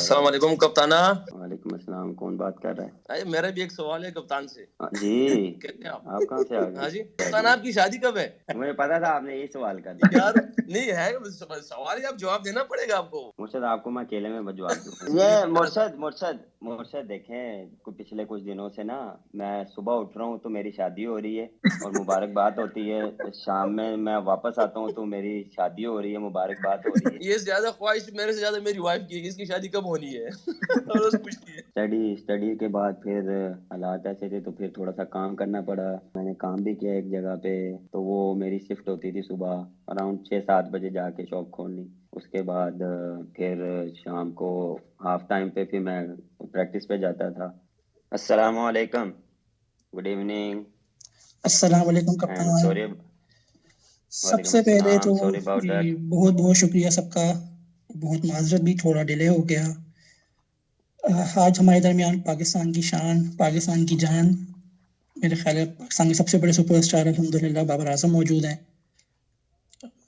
अस्सलाम वालेकुम कप्ताना। वालेकुम अस्सलाम। कौन बात कर रहा है? अरे मेरा भी एक सवाल है कप्तान से। जी कहते हैं आप कहाँ से आ गए? हाँ जी कप्तान, आपकी शादी कब है? मुझे पता था आपने यही सवाल कर दिया यार नहीं है सवाल है, आप जवाब देना पड़ेगा आपको। मुर्शद, आपको मैं अकेले में जवाब दूं? ये मुर्शद मुर्शद मुर्शद देखें, पिछले कुछ दिनों से ना मैं सुबह उठ रहा हूँ तो मेरी शादी हो रही है और मुबारकबाद होती है, शाम में मैं वापस आता हूँ तो मेरी शादी हो रही है, मुबारकबाद हो रही है। ये ज्यादा ख्वाहिश मेरे से ज्यादा मेरी वाइफ की है कि इसकी शादी कब होनी है। रोज पूछती है। स्टडी के बाद फिर हालात ऐसे थे तो फिर थोड़ा सा काम करना पड़ा। मैंने काम भी किया एक जगह पे, तो वो मेरी शिफ्ट होती थी सुबह अराउंड 6-7 बजे जाके शॉप खोलनी। उसके बाद फिर शाम को हाफ टाइम पे फिर मैं प्रैक्टिस पे जाता था। अस्सलाम वालेकुम, गुड इवनिंग अस्सलाम वालेकुम एंड कप्तान। सॉरी। वालेकुम सबसे पहले तो अस्सलाम, सॉरी अबाउट जी दैट। बहुत बहुत शुक्रिया सबका। बहुत माजरत भी, थोड़ा डिले हो गया। आज हमारे दरमियान पाकिस्तान की शान, पाकिस्तान की जान, मेरे ख्याल है पाकिस्तान के सबसे बड़े सुपरस्टार अल्हम्दुलिल्लाह बाबर आजम मौजूद हैं।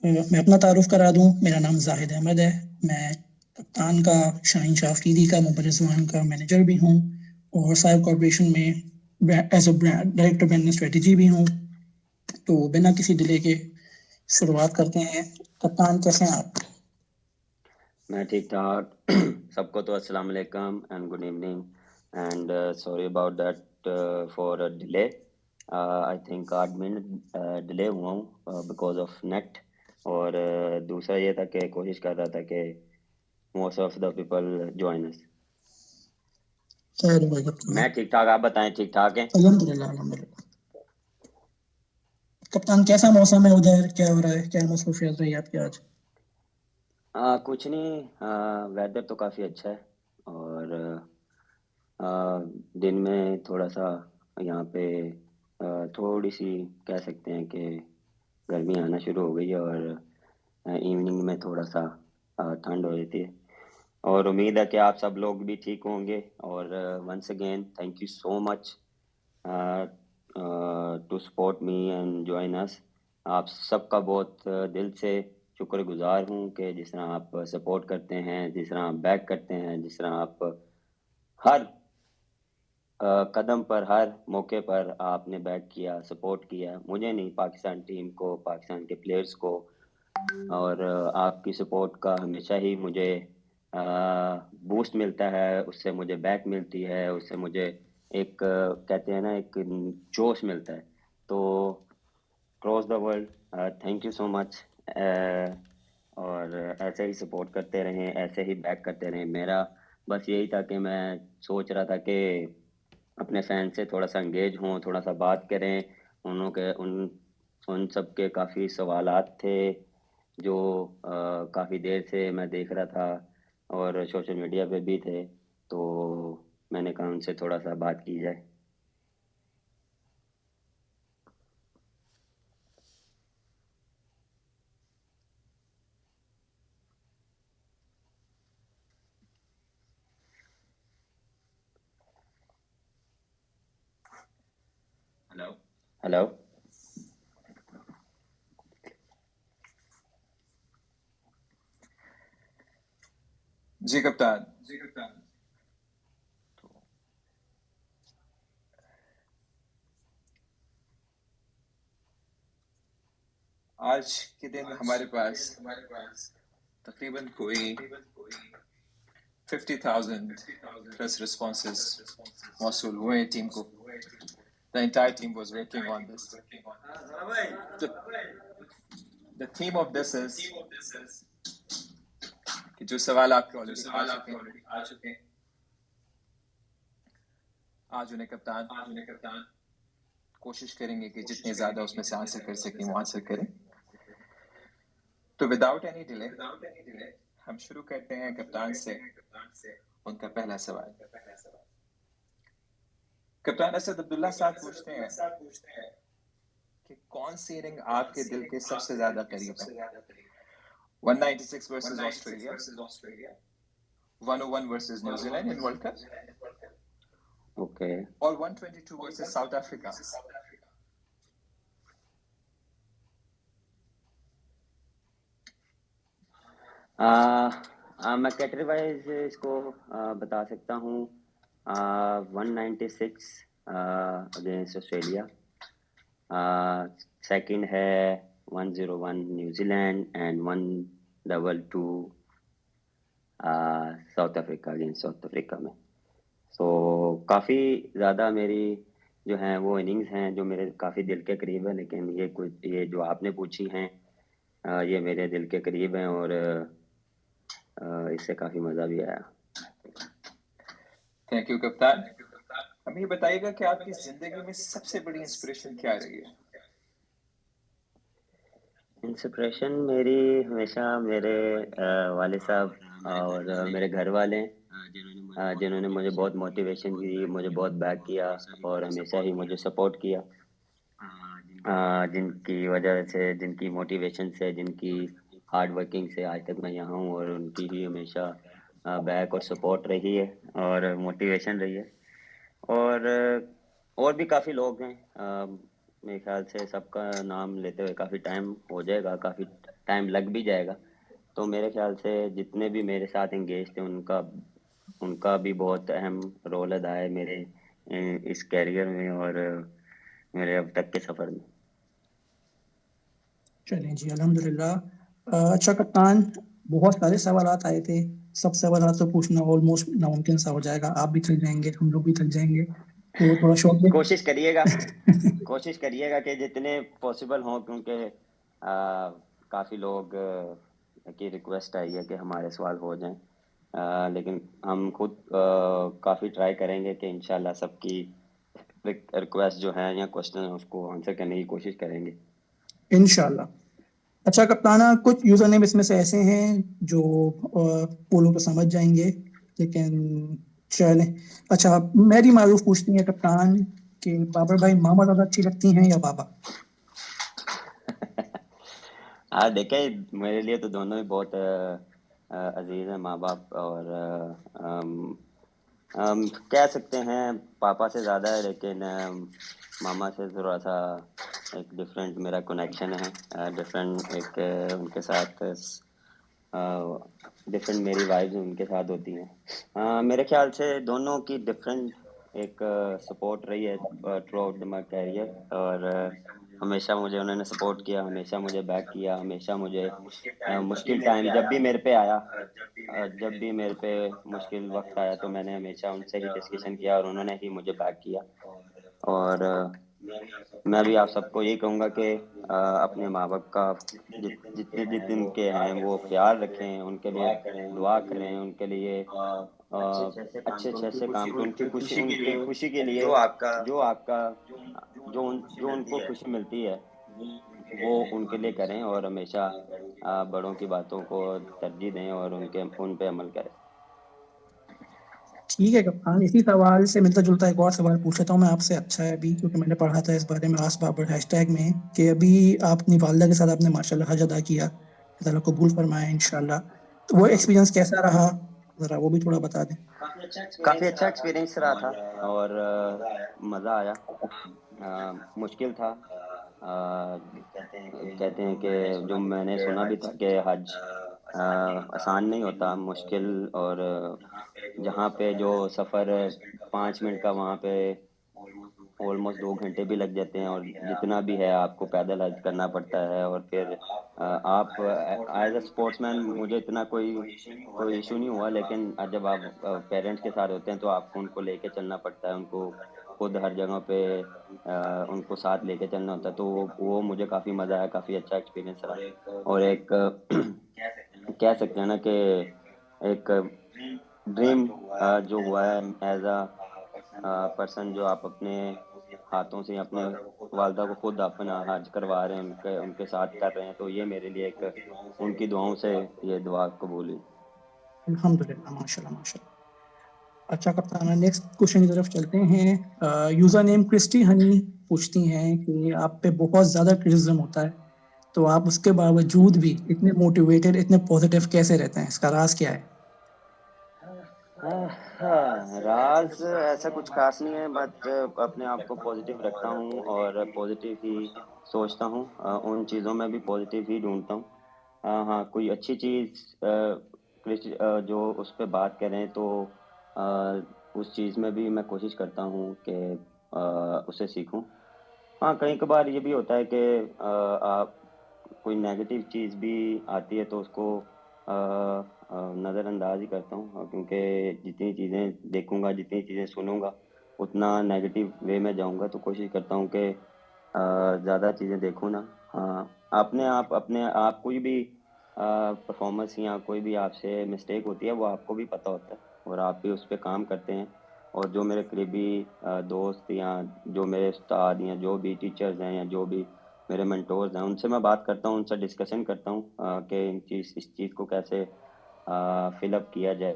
मैं अपना तारुफ करा दूं, मेरा नाम जाहिद अहमद है। मैं कप्तान का, शाहीन शाह अफरीदी का, मुबर्रिज़ ज़मान का मैनेजर भी हूं और साहिब कॉर्पोरेशन में as a director brand strategy भी हूं। तो बिना किसी डिले के शुरुआत करते हैं। कप्तान कैसे हैं आप? मैं ठीक ठाक। सबको तो अस्सलाम वालेकुम and good evening and sorry about that for delay. I think 8 minute delay हुआ हूँ बिकॉज ऑफ नेट। और दूसरा ये था कि कोशिश कर रहा था कि most of the people join us. खैर भाई कप्तान। मैं ठीक ठाक, आप बताएं ठीक ठाक हैं? अल्हम्दुलिल्लाह अल्हम्दुलिल्लाह। कप्तान कैसा मौसम है उधर, क्या हो रहा है, क्या मसरूफियत रही आपकी आज? कुछ नहीं, वेदर तो काफ़ी अच्छा है और दिन में थोड़ा सा यहाँ पे थोड़ी सी कह सकते हैं कि गर्मी आना शुरू हो गई है और इवनिंग में थोड़ा सा ठंड हो जाती है। और उम्मीद है कि आप सब लोग भी ठीक होंगे। और once again thank you so much to support me and join us. आप सबका बहुत दिल से शुक्रगुजार हूँ कि जिस तरह आप सपोर्ट करते हैं, जिस तरह आप बैक करते हैं, जिस तरह आप हर कदम पर, हर मौके पर आपने बैक किया, सपोर्ट किया, मुझे नहीं पाकिस्तान टीम को, पाकिस्तान के प्लेयर्स को। और आपकी सपोर्ट का हमेशा ही मुझे बूस्ट मिलता है, उससे मुझे बैक मिलती है, उससे मुझे एक कहते हैं ना एक जोश मिलता है। तो cross the world thank you so much. और ऐसे ही सपोर्ट करते रहें, ऐसे ही बैक करते रहें। मेरा बस यही था कि मैं सोच रहा था कि अपने फैन से थोड़ा सा एंगेज हों, थोड़ा सा बात करें। उन सब के काफ़ी सवालात थे जो काफ़ी देर से मैं देख रहा था और सोशल मीडिया पे भी थे, तो मैंने कहा उनसे थोड़ा सा बात की जाए। हेलो। जी कप्तान। आज के दिन हमारे पास तकरीबन कोई 50,000 प्लस रिस्पॉन्सेस मौसूल हुए टीम को। The entire team was working on this. The theme of this is कि जो सवाल आपके ऑलरेडी आ चुके हैं, आज उन्हें कप्तान कोशिश करेंगे कि जितने ज्यादा उसमें से आंसर कर सकें वो आंसर करें। तो विदाउट एनी डिले हम शुरू करते हैं कप्तान से उनका पहला सवाल। कप्तान असद अब्दुल्ला साहब पूछते हैं कि कौन सी इनिंग आपके दिल के सबसे ज्यादा करीब है? 196 versus Australia, 101 versus New Zealand in world cup, okay, और 122 वर्सेस साउथ अफ्रीका। मैं कैटेगरी वाइज इसको बता सकता हूँ। 196 अगेंस्ट ऑस्ट्रेलिया, सेकंड है 101 New Zealand and 122 south Africa against south Africa में। सो काफ़ी ज़्यादा मेरी जो हैं वो इनिंग्स हैं जो मेरे काफ़ी दिल के करीब है, लेकिन ये जो आपने पूछी हैं ये मेरे दिल के करीब हैं और इससे काफ़ी मज़ा भी आया। थैंक यू कप्तान। हमें ये बताइएगा कि आपकी जिंदगी में सबसे बड़ी इंस्पिरेशन क्या रही है? इंस्पिरेशन मेरी हमेशा मेरे वालिद साहब और मेरे घर वाले हैं, जिन्होंने मुझे बहुत मोटिवेशन दी, मुझे बहुत बैक किया और हमेशा ही मुझे सपोर्ट किया। जिनकी वजह से, जिनकी मोटिवेशन से, जिनकी हार्ड वर्किंग से आज तक मैं यहाँ हूँ और उनकी ही हमेशा बैक और सपोर्ट रही है और मोटिवेशन रही है। और भी काफ़ी लोग हैं, मेरे ख्याल से सबका नाम लेते हुए काफ़ी टाइम हो जाएगा, काफ़ी टाइम लग भी जाएगा। तो मेरे ख्याल से जितने भी मेरे साथ एंगेज थे उनका भी बहुत अहम रोल अदा है मेरे इस कैरियर में और मेरे अब तक के सफ़र में। चलें जी, अल्हम्दुलिल्लाह। अच्छा कप्तान, बहुत सारे सवालात आए थे, सब सवालात तो पूछना ऑलमोस्ट नामुमकिन सा हो जाएगा। आप भी थक जाएंगे, हम लोग भी थक जाएंगे, तो थोड़ा शॉर्ट में कोशिश करिएगा कि जितने पॉसिबल हों, क्योंकि काफ़ी लोग की रिक्वेस्ट आई है कि हमारे सवाल हो जाएं, लेकिन हम खुद काफ़ी ट्राई करेंगे कि इंशाल्लाह सबकी रिक्वेस्ट जो है या क्वेश्चन है उसको आंसर करने की कोशिश करेंगे इंशाल्लाह। अच्छा कप्ताना, कुछ यूजर नेम इसमें से ऐसे हैं जो पोलो को समझ जाएंगे, लेकिन चलें। अच्छा, मैरी मारूफ पूछती हैं कप्तान कि बाबर भाई मामा ज्यादा अच्छी लगती हैं या बाबा? हाँ, देखें, मेरे लिए तो दोनों ही बहुत अजीज हैं, माँ बाप, और कह सकते हैं पापा से ज़्यादा है, लेकिन मामा से थोड़ा सा एक डिफरेंट मेरा कनेक्शन है, डिफरेंट एक उनके साथ डिफरेंट मेरी वाइब्स उनके साथ होती हैं। मेरे ख्याल से दोनों की डिफरेंट एक सपोर्ट रही है थ्रू आउट माई कैरियर, और हमेशा मुझे उन्होंने सपोर्ट किया, हमेशा मुझे बैक किया, हमेशा मुझे मुश्किल टाइम जब भी मेरे पे आया, जब भी मेरे पे मुश्किल वक्त आया तो मैंने हमेशा उनसे ही डिस्कशन किया और उन्होंने ही मुझे बैक किया। और मैं भी आप सबको यही कहूँगा कि अपने माँ बाप का जितने जितने के हैं वो ख्याल रखें, उनके लिए दुआ करें, उनके लिए अच्छे अच्छे काम करें, उनकी खुशी के लिए जो उनको खुशी मिलती है वो उनके लिए करें, और हमेशा बड़ों की बातों को तरजीह दें और उन पे अमल करें। ठीक है कप्तान, इसी सवाल से मिलता जुलता एक और सवाल पूछ लेता हूँ मैं आपसे। अच्छा है अभी, क्योंकि मैंने पढ़ा था इस बारे में आस बाबर हैशटैग में कि अभी आप अपनी वालदा के साथ आपने माशाल्लाह हज अदा किया, अल्लाह कबूल फरमाए इंशाल्लाह। तो वो एक्सपीरियंस कैसा रहा, ज़रा वो भी थोड़ा बता दें। काफ़ी अच्छा एक्सपीरियंस रहा था और मज़ा आया। मुश्किल था, कहते हैं कि जो मैंने सुना भी था कि हज आसान नहीं होता, मुश्किल, और जहाँ पे जो सफ़र 5 मिनट का वहाँ पे ऑलमोस्ट 2 घंटे भी लग जाते हैं, और जितना भी है आपको पैदल हज करना पड़ता है। और फिर आप एज अ स्पोर्ट्समैन मुझे इतना कोई इशू नहीं हुआ, लेकिन जब आप पेरेंट्स के साथ होते हैं तो आपको उनको लेके चलना पड़ता है, उनको खुद हर जगह पे उनको साथ लेके चलना होता है। तो वो मुझे काफ़ी मज़ा आया, काफ़ी अच्छा एक्सपीरियंस रहा। और एक कह सकते हैं ना कि एक ड्रीम जो हुआ है एज अ पर्सन, जो आप अपने हाथों से अपने वालदा को खुद अपना हज करवा रहे हैं, उनके साथ कर रहे हैं, तो ये मेरे लिए एक उनकी दुआओं से ये दुआ कबूल हुई। अल्हम्दुलिल्लाह, माशाल्लाह माशाल्लाह। अच्छा कप्तान, नेक्स्ट क्वेश्चन की तरफ चलते हैं। यूजर नेम क्रिस्टी हनी पूछती हैं कि आप पे बहुत ज़्यादा क्रिटिसिज्म होता है, तो आप उसके बावजूद भी इतने मोटिवेटेड, इतने पॉजिटिव कैसे रहते हैं? इसका राज क्या है? राज ऐसा कुछ खास नहीं है, बट अपने आप को पॉजिटिव रखता हूँ और पॉजिटिव ही सोचता हूँ, उन चीज़ों में भी पॉजिटिव ही ढूंढता हूँ। हाँ, कोई अच्छी चीज़ जो उस पर बात करें तो उस चीज़ में भी मैं कोशिश करता हूँ कि उसे सीखूं। हाँ, कई कबार ये भी होता है कि आप कोई नेगेटिव चीज़ भी आती है तो उसको नज़रअंदाज ही करता हूँ, क्योंकि जितनी चीज़ें देखूंगा, जितनी चीज़ें सुनूंगा, उतना नेगेटिव वे में जाऊंगा। तो कोशिश करता हूँ कि ज़्यादा चीज़ें देखूँ ना। हाँ, अपने आप कोई भी परफॉर्मेंस या कोई भी आपसे मिस्टेक होती है वो आपको भी पता होता है और आप भी उस पर काम करते हैं। और जो मेरे करीबी दोस्त या जो मेरे उस्ताद या जो भी टीचर्स हैं या जो भी मेरे मेंटोर्स हैं, उनसे मैं बात करता हूँ, उनसे डिस्कशन करता हूँ कि इस चीज़ को कैसे फिलअप किया जाए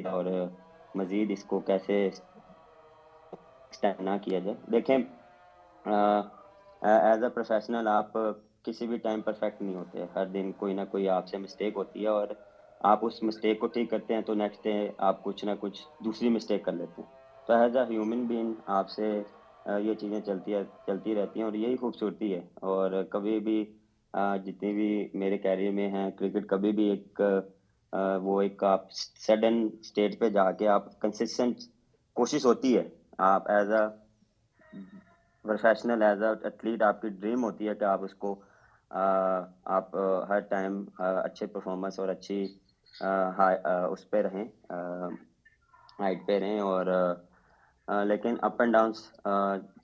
और मज़ीद इसको कैसे एक्सटेंड ना किया जाए। देखें, एज अ प्रोफेशनल आप किसी भी टाइम परफेक्ट नहीं होते। हर दिन कोई ना कोई आपसे मिस्टेक होती है और आप उस मिस्टेक को ठीक करते हैं तो नेक्स्ट डे आप कुछ ना कुछ दूसरी मिस्टेक कर लेते हैं। तो एज अ ह्यूमन बीइंग आपसे ये चीज़ें चलती रहती हैं और यही खूबसूरती है। और कभी भी जितनी भी मेरे कैरियर में हैं, क्रिकेट कभी भी वो एक आप सडन स्टेट पे जाके आप कंसिस्टेंट कोशिश होती है। आप as a professional, as a athlete, आपकी ड्रीम होती है कि आप उसको आप हर टाइम अच्छे परफॉर्मेंस और अच्छी उस पे रहें, हाइट पे रहें। और लेकिन अप एंड डाउन्स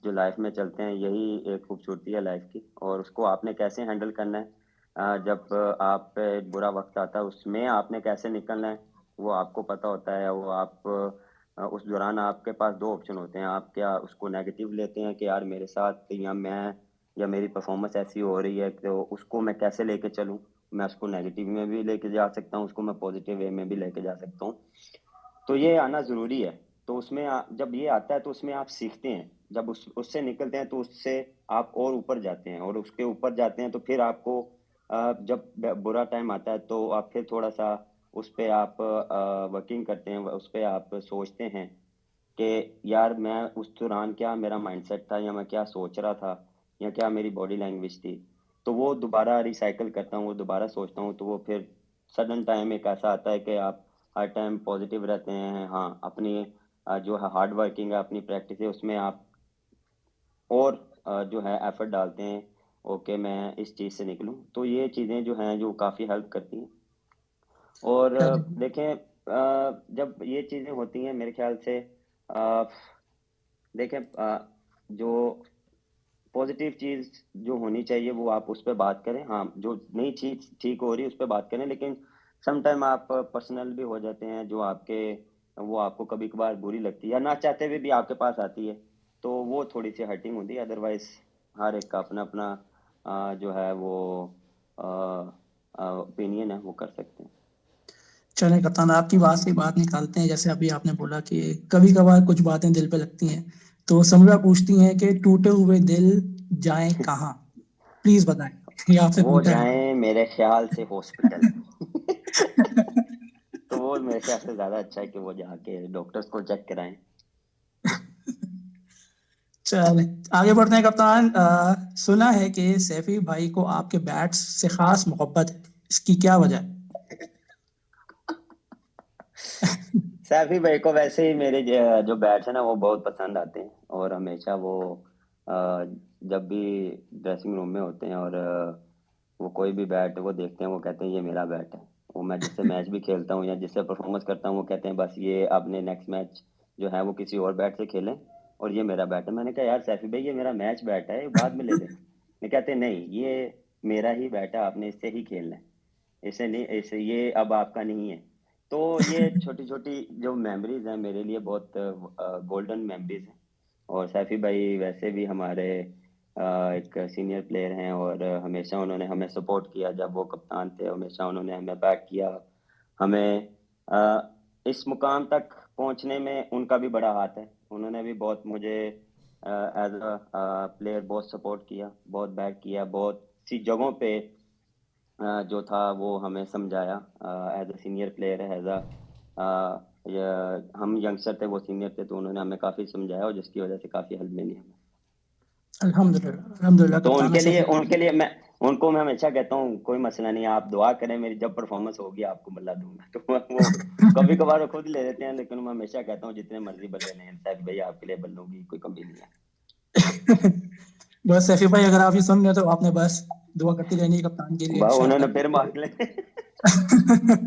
जो लाइफ में चलते हैं, यही एक खूबसूरती है लाइफ की। और उसको आपने कैसे हैंडल करना है, जब आप पे बुरा वक्त आता है उसमें आपने कैसे निकलना है, वो आपको पता होता है। वो आप उस दौरान आपके पास दो ऑप्शन होते हैं। आप क्या उसको नेगेटिव लेते हैं कि यार मेरे साथ या मेरी परफॉर्मेंस ऐसी हो रही है, तो उसको मैं कैसे लेके चलूँ। मैं उसको नेगेटिव में भी लेके जा सकता हूँ, उसको मैं पॉजिटिव वे में भी लेके जा सकता हूँ। तो ये आना ज़रूरी है। तो उसमें जब ये आता है तो उसमें आप सीखते हैं। जब उससे निकलते हैं तो उससे आप और ऊपर जाते हैं, और उसके ऊपर जाते हैं तो फिर आपको जब बुरा टाइम आता है तो आप फिर थोड़ा सा उस पे आप वर्किंग करते हैं, उस पे आप सोचते हैं कि यार मैं उस दौरान क्या मेरा माइंडसेट था, या मैं क्या सोच रहा था, या क्या मेरी बॉडी लैंग्वेज थी। तो वो दोबारा रिसाइकल करता हूँ, वो दोबारा सोचता हूँ। तो वो फिर सडन टाइम एक ऐसा आता है कि आप हर टाइम पॉजिटिव रहते हैं। हाँ, अपनी जो है हार्ड वर्किंग है, अपनी प्रैक्टिस है, उसमें आप और जो है एफर्ट डालते हैं। ओके, मैं इस चीज़ से निकलूं। तो ये चीज़ें जो हैं जो काफ़ी हेल्प करती हैं। और देखें, जब ये चीज़ें होती हैं मेरे ख्याल से देखें, जो पॉजिटिव चीज़ जो होनी चाहिए वो आप उस पर बात करें। हाँ, जो नई चीज़ ठीक हो रही है उस पर बात करें, लेकिन सम टाइम आप पर्सनल भी हो जाते हैं जो वो आपको कभी कभार बुरी लगती है या ना चाहते हुए भी आपके पास आती है, तो वो थोड़ी सी हर्टिंग होती है। अदरवाइज हर एक का अपना अपना जो है वो ओपिनियन है, वो कर सकते हैं। चले कप्तान, आपकी बात से बात निकालते हैं। जैसे अभी आपने बोला कि कभी कभार कुछ बातें दिल पे लगती हैं, तो समझा पूछती हैं कि टूटे हुए दिल जाएं कहाँ, प्लीज बताएं। ये आपसे वो पूछा है। जाएं मेरे ख्याल से हॉस्पिटल। तो वो मेरे ख्याल से ज़्यादा अच्छा है कि वो जाके डॉक्टर्स को चेक कराएं। चले आगे बढ़ते हैं कप्तान। सुना है कि सैफी भाई को आपके बैट्स से खास मोहब्बत है, इसकी क्या वजह है? सैफी भाई को वैसे ही मेरे जो बैट्स हैं ना वो बहुत पसंद आते हैं। और हमेशा वो अ, जब भी ड्रेसिंग रूम में होते हैं और वो कोई भी बैट वो देखते हैं, वो कहते हैं ये मेरा बैट है। वो मैं जिससे मैच भी खेलता हूँ या जिससे परफॉर्मेंस करता हूँ, वो कहते हैं बस ये आपने नेक्स्ट मैच जो है वो किसी और बैट से खेलें, और ये मेरा बैट है। मैंने कहा यार सैफी भाई, ये मेरा मैच बैट है, ये बाद में ले लें। ये कहते नहीं, ये मेरा ही बैट है, आपने इससे ही खेलना है, इसे नहीं, इसे ये अब आपका नहीं है। तो ये छोटी छोटी जो मेमोरीज हैं मेरे लिए बहुत गोल्डन मेमोरीज हैं। और सैफी भाई वैसे भी हमारे एक सीनियर प्लेयर हैं, और हमेशा उन्होंने हमें सपोर्ट किया। जब वो कप्तान थे हमेशा उन्होंने हमें बैक किया। हमें इस मुकाम तक पहुंचने में उनका भी बड़ा हाथ है। उन्होंने भी बहुत मुझे एज अ प्लेयर बहुत सपोर्ट किया, बहुत बैक किया, बहुत सी जगहों पे जो था वो हमें समझाया। एज अ सीनियर प्लेयर है, एज हम यंगस्टर थे, वो सीनियर थे, तो उन्होंने हमें काफ़ी समझाया और जिसकी वजह से काफ़ी हेल्प मिली हमें। अल्हम्दुलिल्लाह, अल्हम्दुलिल्लाह तो कप्तान। उनके लिए उनको मैं हमेशा कहता हूँ कोई मसला नहीं, आप दुआ करें, मेरी जब परफॉर्मेंस होगी आपको बल्ला दूंगा। तो वो कभी कभार वो खुद ले लेते हैं, लेकिन मैं हमेशा कहता हूँ जितने मर्जी बल्ले लें ताकि भाई आपके लिए बल्लों की कोई कमी नहीं है। बस सैफी भाई, अगर आप ये सुन रहे हो तो आपने बस दुआ करती रहनी है कप्तान के लिए उन्होंने इंशाल्लाह। फिर मार ले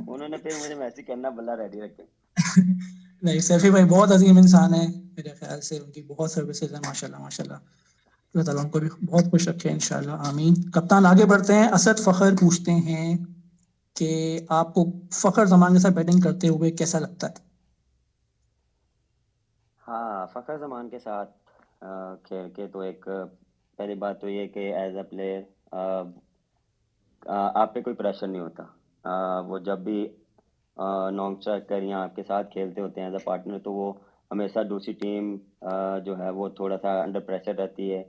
उन्होंने फिर मुझे मैसेज करना, बल्ला रेडी रखे। नहीं, सैफी भाई बहुत अजीम इंसान है मेरे ख्याल से, उनकी बहुत सर्विसेज है माशाल्लाह माशाल्लाह। अल्लाह ताला उनको भी बहुत खुश रखे इंशाल्लाह, आमीन। कप्तान आगे बढ़ते हैं। असद फखर पूछते हैं कि आपको फखर जमान के साथ बैटिंग करते हुए कैसा लगता है? हाँ, फखर जमान के साथ खेल के तो एक पहली बात तो ये कि एज अ प्लेयर आप पे कोई प्रेशर नहीं होता। वो जब भी नॉन स्ट्राइकर या आपके साथ खेलते होते हैं एज अ पार्टनर, तो वो हमेशा दूसरी टीम जो है वो थोड़ा सा अंडर प्रेशर रहती है।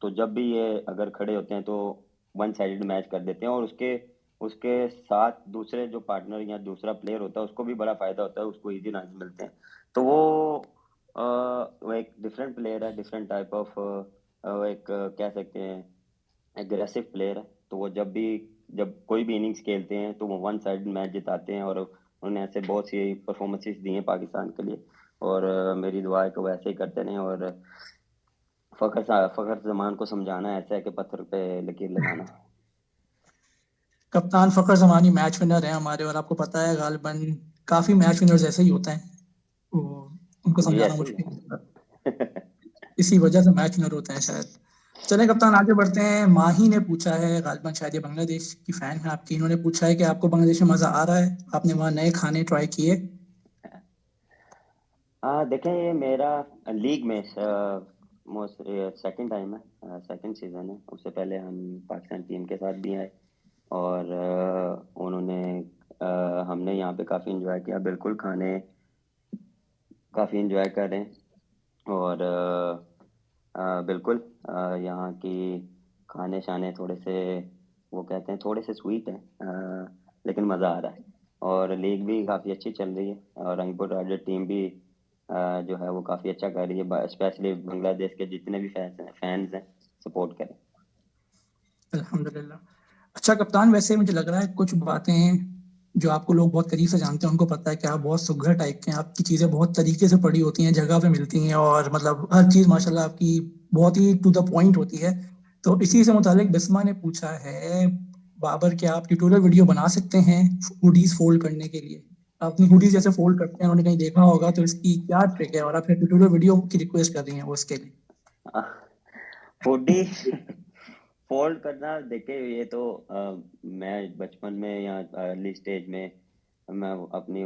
तो जब भी ये अगर खड़े होते हैं तो वन साइडेड मैच कर देते हैं, और उसके उसके साथ दूसरे जो पार्टनर या दूसरा प्लेयर होता है उसको भी बड़ा फायदा होता है, उसको इजी रन मिलते हैं। तो वो एक डिफरेंट प्लेयर है, डिफरेंट टाइप ऑफ एक कह सकते हैं एग्रेसिव प्लेयर है। तो वो जब कोई भी इनिंग्स खेलते हैं तो वो वन साइड मैच जिताते हैं, और उन्होंने ऐसे बहुत सी परफॉर्मेंसेस दी हैं पाकिस्तान के लिए, और मेरी दुआ है कि वो ऐसे ही करते रहें। और फखर जमान को समझाना ऐसा है कि पत्थर पे लकीर लगाना। कप्तान फखर जमानी मैच विनर है हमारे, और आपको पता है गालिबन काफी मैच विनर्स ऐसे ही होते हैं, वो उनको जी समझाना ऐसे ही मुश्किल है। है, इसी वजह से मैच विनर होते हैं शायद। चलें कप्तान, आगे बढ़ते हैं। माही ने पूछा है, गालिबन शायद ये बांग्लादेश की फैन है आपकी, इन्होंने पूछा है कि आपको बांग्लादेश में मजा आ रहा है, आपने वहाँ नए खाने ट्राई किए? हाँ देखें, ये मेरा लीग में मोस्ट सेकंड टाइम है, सेकंड सीजन है। उससे पहले हम पाकिस्तान टीम के साथ भी आए, और हमने यहाँ पे काफ़ी इंजॉय किया। बिल्कुल खाने काफ़ी इंजॉय कर रहे हैं, और बिल्कुल यहाँ की खाने शाने थोड़े से वो कहते हैं थोड़े से स्वीट हैं, लेकिन मज़ा आ रहा है। और लीग भी काफ़ी अच्छी चल रही है, और रंगपुर राइडर टीम भी जो है वो काफ़ी अच्छा कर रही है। स्पेशली बांग्लादेश के जितने भी फैंस हैं सपोर्ट करें। अल्हम्दुलिल्लाह। अच्छा कप्तान, वैसे मुझे लग रहा है कुछ बातें जो आपको लोग बहुत करीब से जानते हैं उनको पता है कि आप बहुत सुघड़ टाइप के हैं, आपकी चीज़ें बहुत तरीके से पड़ी होती हैं, जगह पे मिलती हैं, और मतलब हर चीज़ माशाल्लाह आपकी बहुत ही टू द पॉइंट होती है। तो इसी से मुतालिक बिस्मा ने पूछा है, बाबर क्या आप ट्यूटोरियल वीडियो बना सकते हैं हुडीज फोल्ड करने के लिए? आप अपनी हुडीज जैसे फोल्ड करते हैं, उन्होंने कहीं देखा होगा, तो इसकी क्या ट्रिक है, और आप ट्यूटोरियल वीडियो की रिक्वेस्ट कर रही हैं वो इसके लिए? हुडी फोल्ड करना, देखे ये तो मैं बचपन में या अर्ली स्टेज में मैं अपनी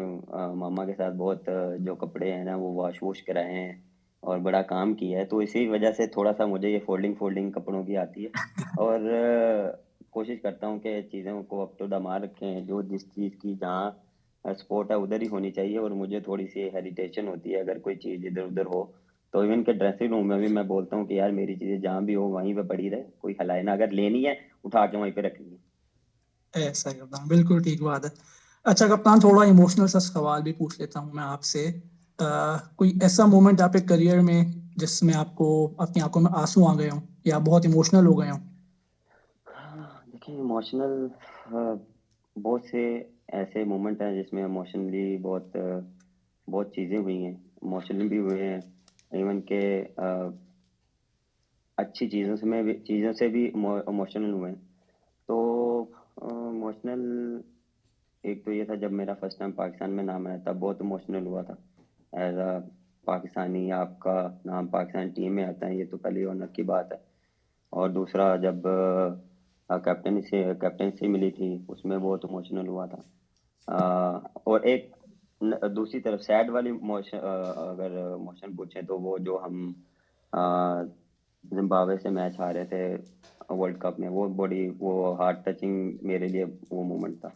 मामा के साथ बहुत जो कपड़े हैं ना वो वॉश वॉश कराए हैं, और बड़ा काम किया है। तो इसी वजह से थोड़ा सा मुझे ये फोल्डिंग फोल्डिंग कपड़ों की आती है, और कोशिश करता हूँ कि चीज़ों को अप टू द मार्क रखें। जो जिस चीज़ की जहाँ स्पोर्ट है उधर ही होनी चाहिए, और मुझे थोड़ी सी हेरिटेशन होती है अगर कोई चीज़ इधर उधर हो। तो इवन के ड्रेसिंग रूम में भी मैं बोलता हूँ कि यार मेरी चीज़ें जहाँ भी हो वहीं पे पड़ी रहे, कोई हलाए ना, अगर लेनी है उठा के वहीं पे रखनी है। ऐसा है कप्तान, बिल्कुल ठीक बात है। अच्छा कप्तान, थोड़ा इमोशनल सा सवाल भी पूछ लेता हूँ मैं आपसे। कोई ऐसा मोमेंट आपके करियर में जिसमें आपको अपनी आंखों में आंसू आ गए हों, या आप बहुत इमोशनल हो गए हों? देखिए इमोशनल बहुत से ऐसे मोमेंट हैं जिसमें इमोशनली बहुत चीज़ें हुई हैं, इमोशनली भी हुए हैं। इवन के अच्छी चीज़ों से भी इमोशनल हुए हैं। तो इमोशनल एक तो ये था जब मेरा फर्स्ट टाइम पाकिस्तान में नाम आया, तब बहुत इमोशनल हुआ था। एज अ पाकिस्तानी आपका नाम पाकिस्तान टीम में आता है, ये तो पहली ऑनर की बात है। और दूसरा जब कैप्टनसी मिली थी उसमें बहुत इमोशनल हुआ था। और एक दूसरी तरफ सैड वाली अगर इमोशन पूछे तो वो जो हम जिम्बाब्वे से मैच हारे थे वर्ल्ड कप में, वो हार्ट टचिंग मेरे लिए वो मोमेंट था।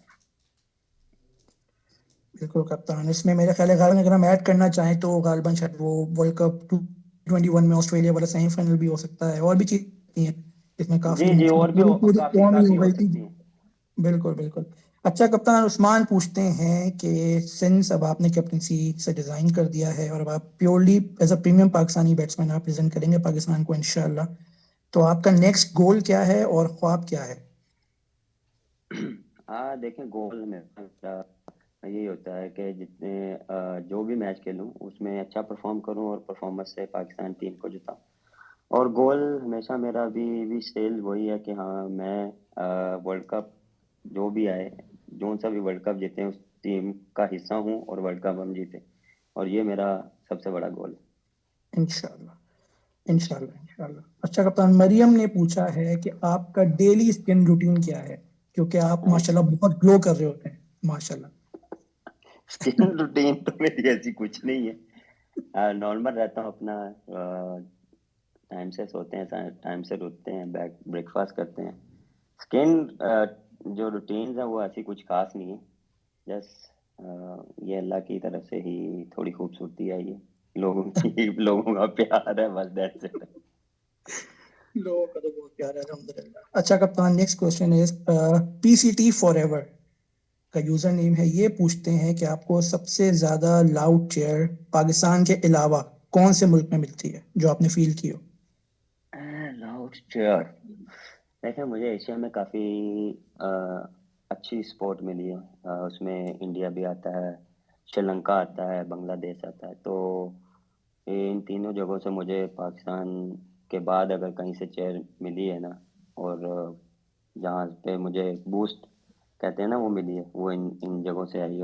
बिल्कुल कप्तान, इसमें मेरे ख्याल है गालिबन अगर हम ऐड करना चाहें तो गालिबन शायद वो वर्ल्ड कप 2021 में ऑस्ट्रेलिया वाला सेमीफाइनल भी हो सकता है, और भी चीजें हैं इसमें काफी जी और भी पूरी काफी कौम ही काफी हो हो गई थी। सकती हैं। बिल्कुल बिल्कुल। अच्छा कप्तान, उस्मान पूछते हैं कि सिंस अब आपने कैप्टनसी से डिजाइन कर दिया है और अब आप purely as a premium Pakistani batsman आप प्रेजेंट करेंगे पाकिस्तान को इंशाल्लाह, तो आपका नेक्स्ट गोल क्या है और ख्वाब क्या है? देखें, गोल मेरा यही होता है कि जितने जो भी मैच खेलूं उसमें अच्छा परफॉर्म करूं और परफॉर्मेंस से पाकिस्तान टीम को जिताऊं। और गोल हमेशा मेरा भी स्टिल वही है कि हाँ, मैं वर्ल्ड कप जो भी आए, जो सा भी वर्ल्ड कप जीते उस टीम का हिस्सा हूँ और वर्ल्ड कप हम जीते, और ये मेरा सबसे बड़ा गोल है। इंशाल्लाह, इंशाल्लाह, इंशाल्लाह। अच्छा कप्तान, मरियम ने पूछा है कि आपका डेली स्किन रूटीन क्या है, क्योंकि आप माशाल्लाह बहुत ग्लो कर रहे होते हैं माशाल्लाह। स्किन रूटीन तो मेरी ऐसी कुछ नहीं है, नॉर्मल रहता हूँ अपना। टाइम से सोते हैं, टाइम से उठते हैं, ब्रेकफास्ट करते हैं। स्किन जो रूटीन है वो ऐसी कुछ खास नहीं है, जस्ट ये अल्लाह की तरफ से ही थोड़ी खूबसूरती है, ये लोगों का प्यार है, बस दैट्स इट। लोगों का तो बहुत प्यार है, अल्हम्दुलिल्लाह। अच्छा कप्तान, next question is PCT forever का यूजर नेम है, ये पूछते हैं कि आपको सबसे ज्यादा लाउड चेयर पाकिस्तान के अलावा कौन से मुल्क में मिलती है जो आपने फील की हो? लाउड चेयर, देखिए मुझे एशिया में काफ़ी अच्छी स्पोर्ट मिली है। उसमें इंडिया भी आता है, श्रीलंका आता है, बांग्लादेश आता है। तो इन तीनों जगहों से मुझे पाकिस्तान के बाद अगर कहीं से चेयर मिली है ना, और जहाँ पे मुझे बूस्ट कहते हैं ना वो मिली है, वो इन जगहों से आई।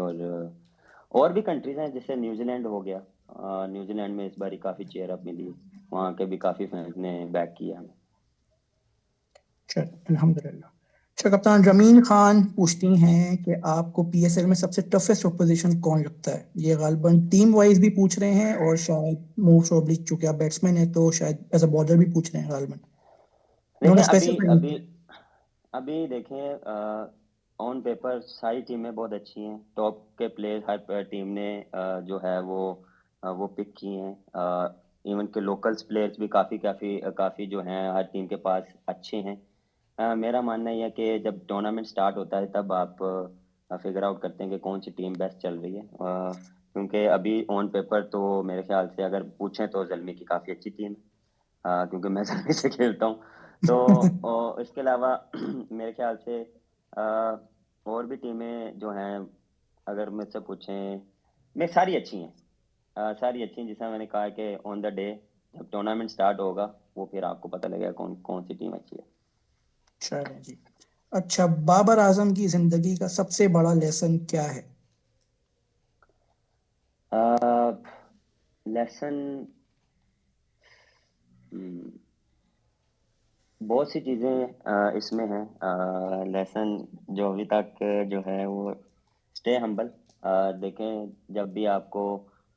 और भी कंट्रीज हैं, जैसे न्यूजीलैंड हो गया। न्यूजीलैंड में इस बार काफ़ी चेयर अप मिली है, वहाँ के भी काफ़ी फैंस ने बैक किया हमें। चलो अल्हम्दुलिल्लाह। अच्छा कप्तान, रमीन खान पूछती हैं कि आपको पीएसएल में सबसे टफेस्ट ऑपोजिशन कौन लगता है? ये गालिबन टीम वाइज भी पूछ रहे हैं और शायद मोस्ट प्रोबब्ली चूंकि आप बैट्समैन है तो शायद एज अ बॉलर भी पूछ रहे हैं गालिबन। देखें इन्होंने अभी स्पेसिफाई नहीं अभी किया। अभी देखें, ऑन पेपर सारी टीमें बहुत अच्छी हैं, टॉप के प्लेयर हर टीम ने जो है वो पिक किए हैं। इवन के लोकल्स प्लेयर्स भी काफ़ी काफ़ी काफ़ी जो हैं हर टीम के पास अच्छे हैं। मेरा मानना यह है कि जब टूर्नामेंट स्टार्ट होता है तब आप फिगर आउट करते हैं कि कौन सी टीम बेस्ट चल रही है। क्योंकि अभी ऑन पेपर तो मेरे ख्याल से अगर पूछें तो ज़ल्मी की काफ़ी अच्छी टीम है, क्योंकि मैं ज़ल्मी से खेलता हूँ। तो इसके अलावा मेरे ख्याल से और भी टीमें जो हैं, अगर मुझसे पूछें, मैं सारी अच्छी हैं, सारी अच्छी हैं। जैसा मैंने कहा कि ऑन द डे जब टूर्नामेंट स्टार्ट होगा वो फिर आपको पता लगेगा कौन कौन सी टीम अच्छी है। चलें जी। अच्छा, बाबर आजम की जिंदगी का सबसे बड़ा लेसन क्या है? लेसन बहुत सी चीज़ें इसमें हैं। लेसन जो अभी तक जो है वो स्टे हम्बल। देखें, जब भी आपको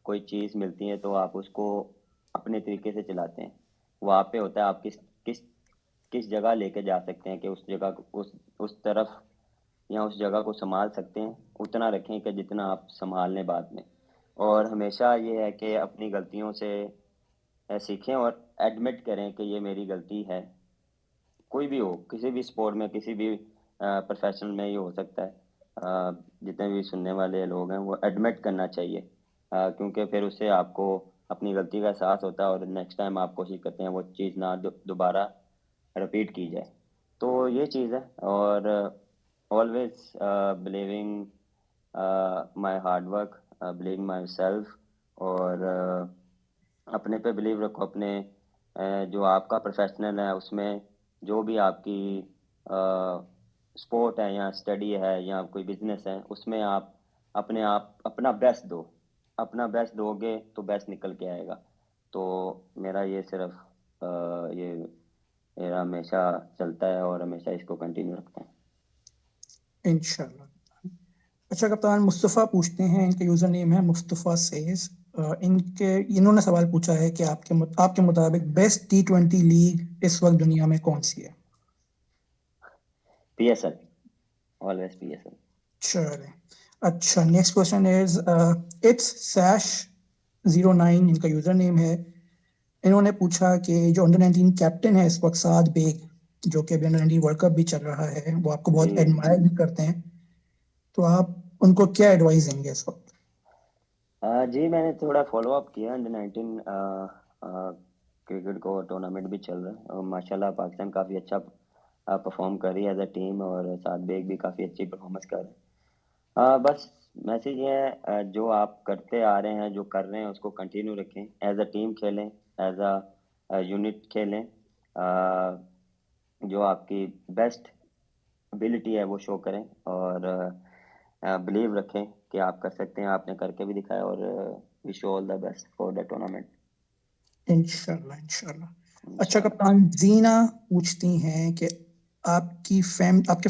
कोई चीज़ मिलती है तो आप उसको अपने तरीके से चलाते हैं। वो आप पे होता है, आप किस किस जगह लेके जा सकते हैं कि उस जगह उस तरफ या उस जगह को संभाल सकते हैं। उतना रखें कि जितना आप संभाल लें बाद में। और हमेशा ये है कि अपनी गलतियों से सीखें और एडमिट करें कि ये मेरी गलती है। कोई भी हो, किसी भी स्पोर्ट में, किसी भी प्रोफेशनल में ये हो सकता है। जितने भी सुनने वाले लोग हैं वो एडमिट करना चाहिए, क्योंकि फिर उससे आपको अपनी गलती का एहसास होता है और नेक्स्ट टाइम आप कोशिश करते हैं वो चीज़ ना दोबारा रिपीट की जाए। तो ये चीज़ है। और always believing my hard work, believing my self. और अपने पे बिलीव रखो, अपने जो आपका प्रोफेशनल है उसमें, जो भी आपकी स्पोर्ट है या स्टडी है या कोई बिजनेस है, उसमें आप अपना बेस्ट दो। अपना बेस्ट दोगे तो बेस्ट निकल के आएगा। तो मेरा ये सिर्फ ये मेरा हमेशा चलता है और हमेशा इसको कंटिन्यू रखते हैं। इंशाल्लाह। अच्छा कप्तान, मुस्तफ़ा पूछते हैं, इनका यूजर नेम है मुस्तफ़ा सेज। इन्होंने सवाल पूछा है कि आपके मुताबिक बेस्ट T20 लीग इस वक्त दुनिया में कौन सी है? PSL, always PSL। चले। अच्छा, नेक्स्ट क्वेश्चन इज इट्स सैश 09 इनका यूजर नेम है। इन्होंने पूछा कि जो अंडर 19 कैप्टन है इस वक्त, साद बेग, जो कि अभी अंडर 19 वर्ल्ड कप भी चल रहा है, वो आपको बहुत जी एडमायर भी करते हैं, तो आप उनको क्या एडवाइस देंगे इस वक्त? जी, मैंने थोड़ा फॉलो अप किया अंडर 19 क्रिकेट का टूर्नामेंट भी चल रहा है और माशाल्लाह पाकिस्तान काफ़ी अच्छा परफॉर्म कर रही है एज अ टीम और साथ बेग भी काफ़ी अच्छी परफॉर्मेंस कर रहे हैं। बस मैसेज ये है, जो आप करते आ रहे हैं जो कर रहे हैं उसको कंटिन्यू रखें, एज अ टीम खेलें, एज अ यूनिट खेलें, जो आपकी बेस्ट एबिलिटी है वो शो करें और बिलीव रखें कि आप कर सकते हैं। आपने करके भी दिखाया और wish you all the best for the tournament. इंशाल्लाह इंशाल्लाह। अच्छा कप्तान, जीना पूछती हैं कि आपके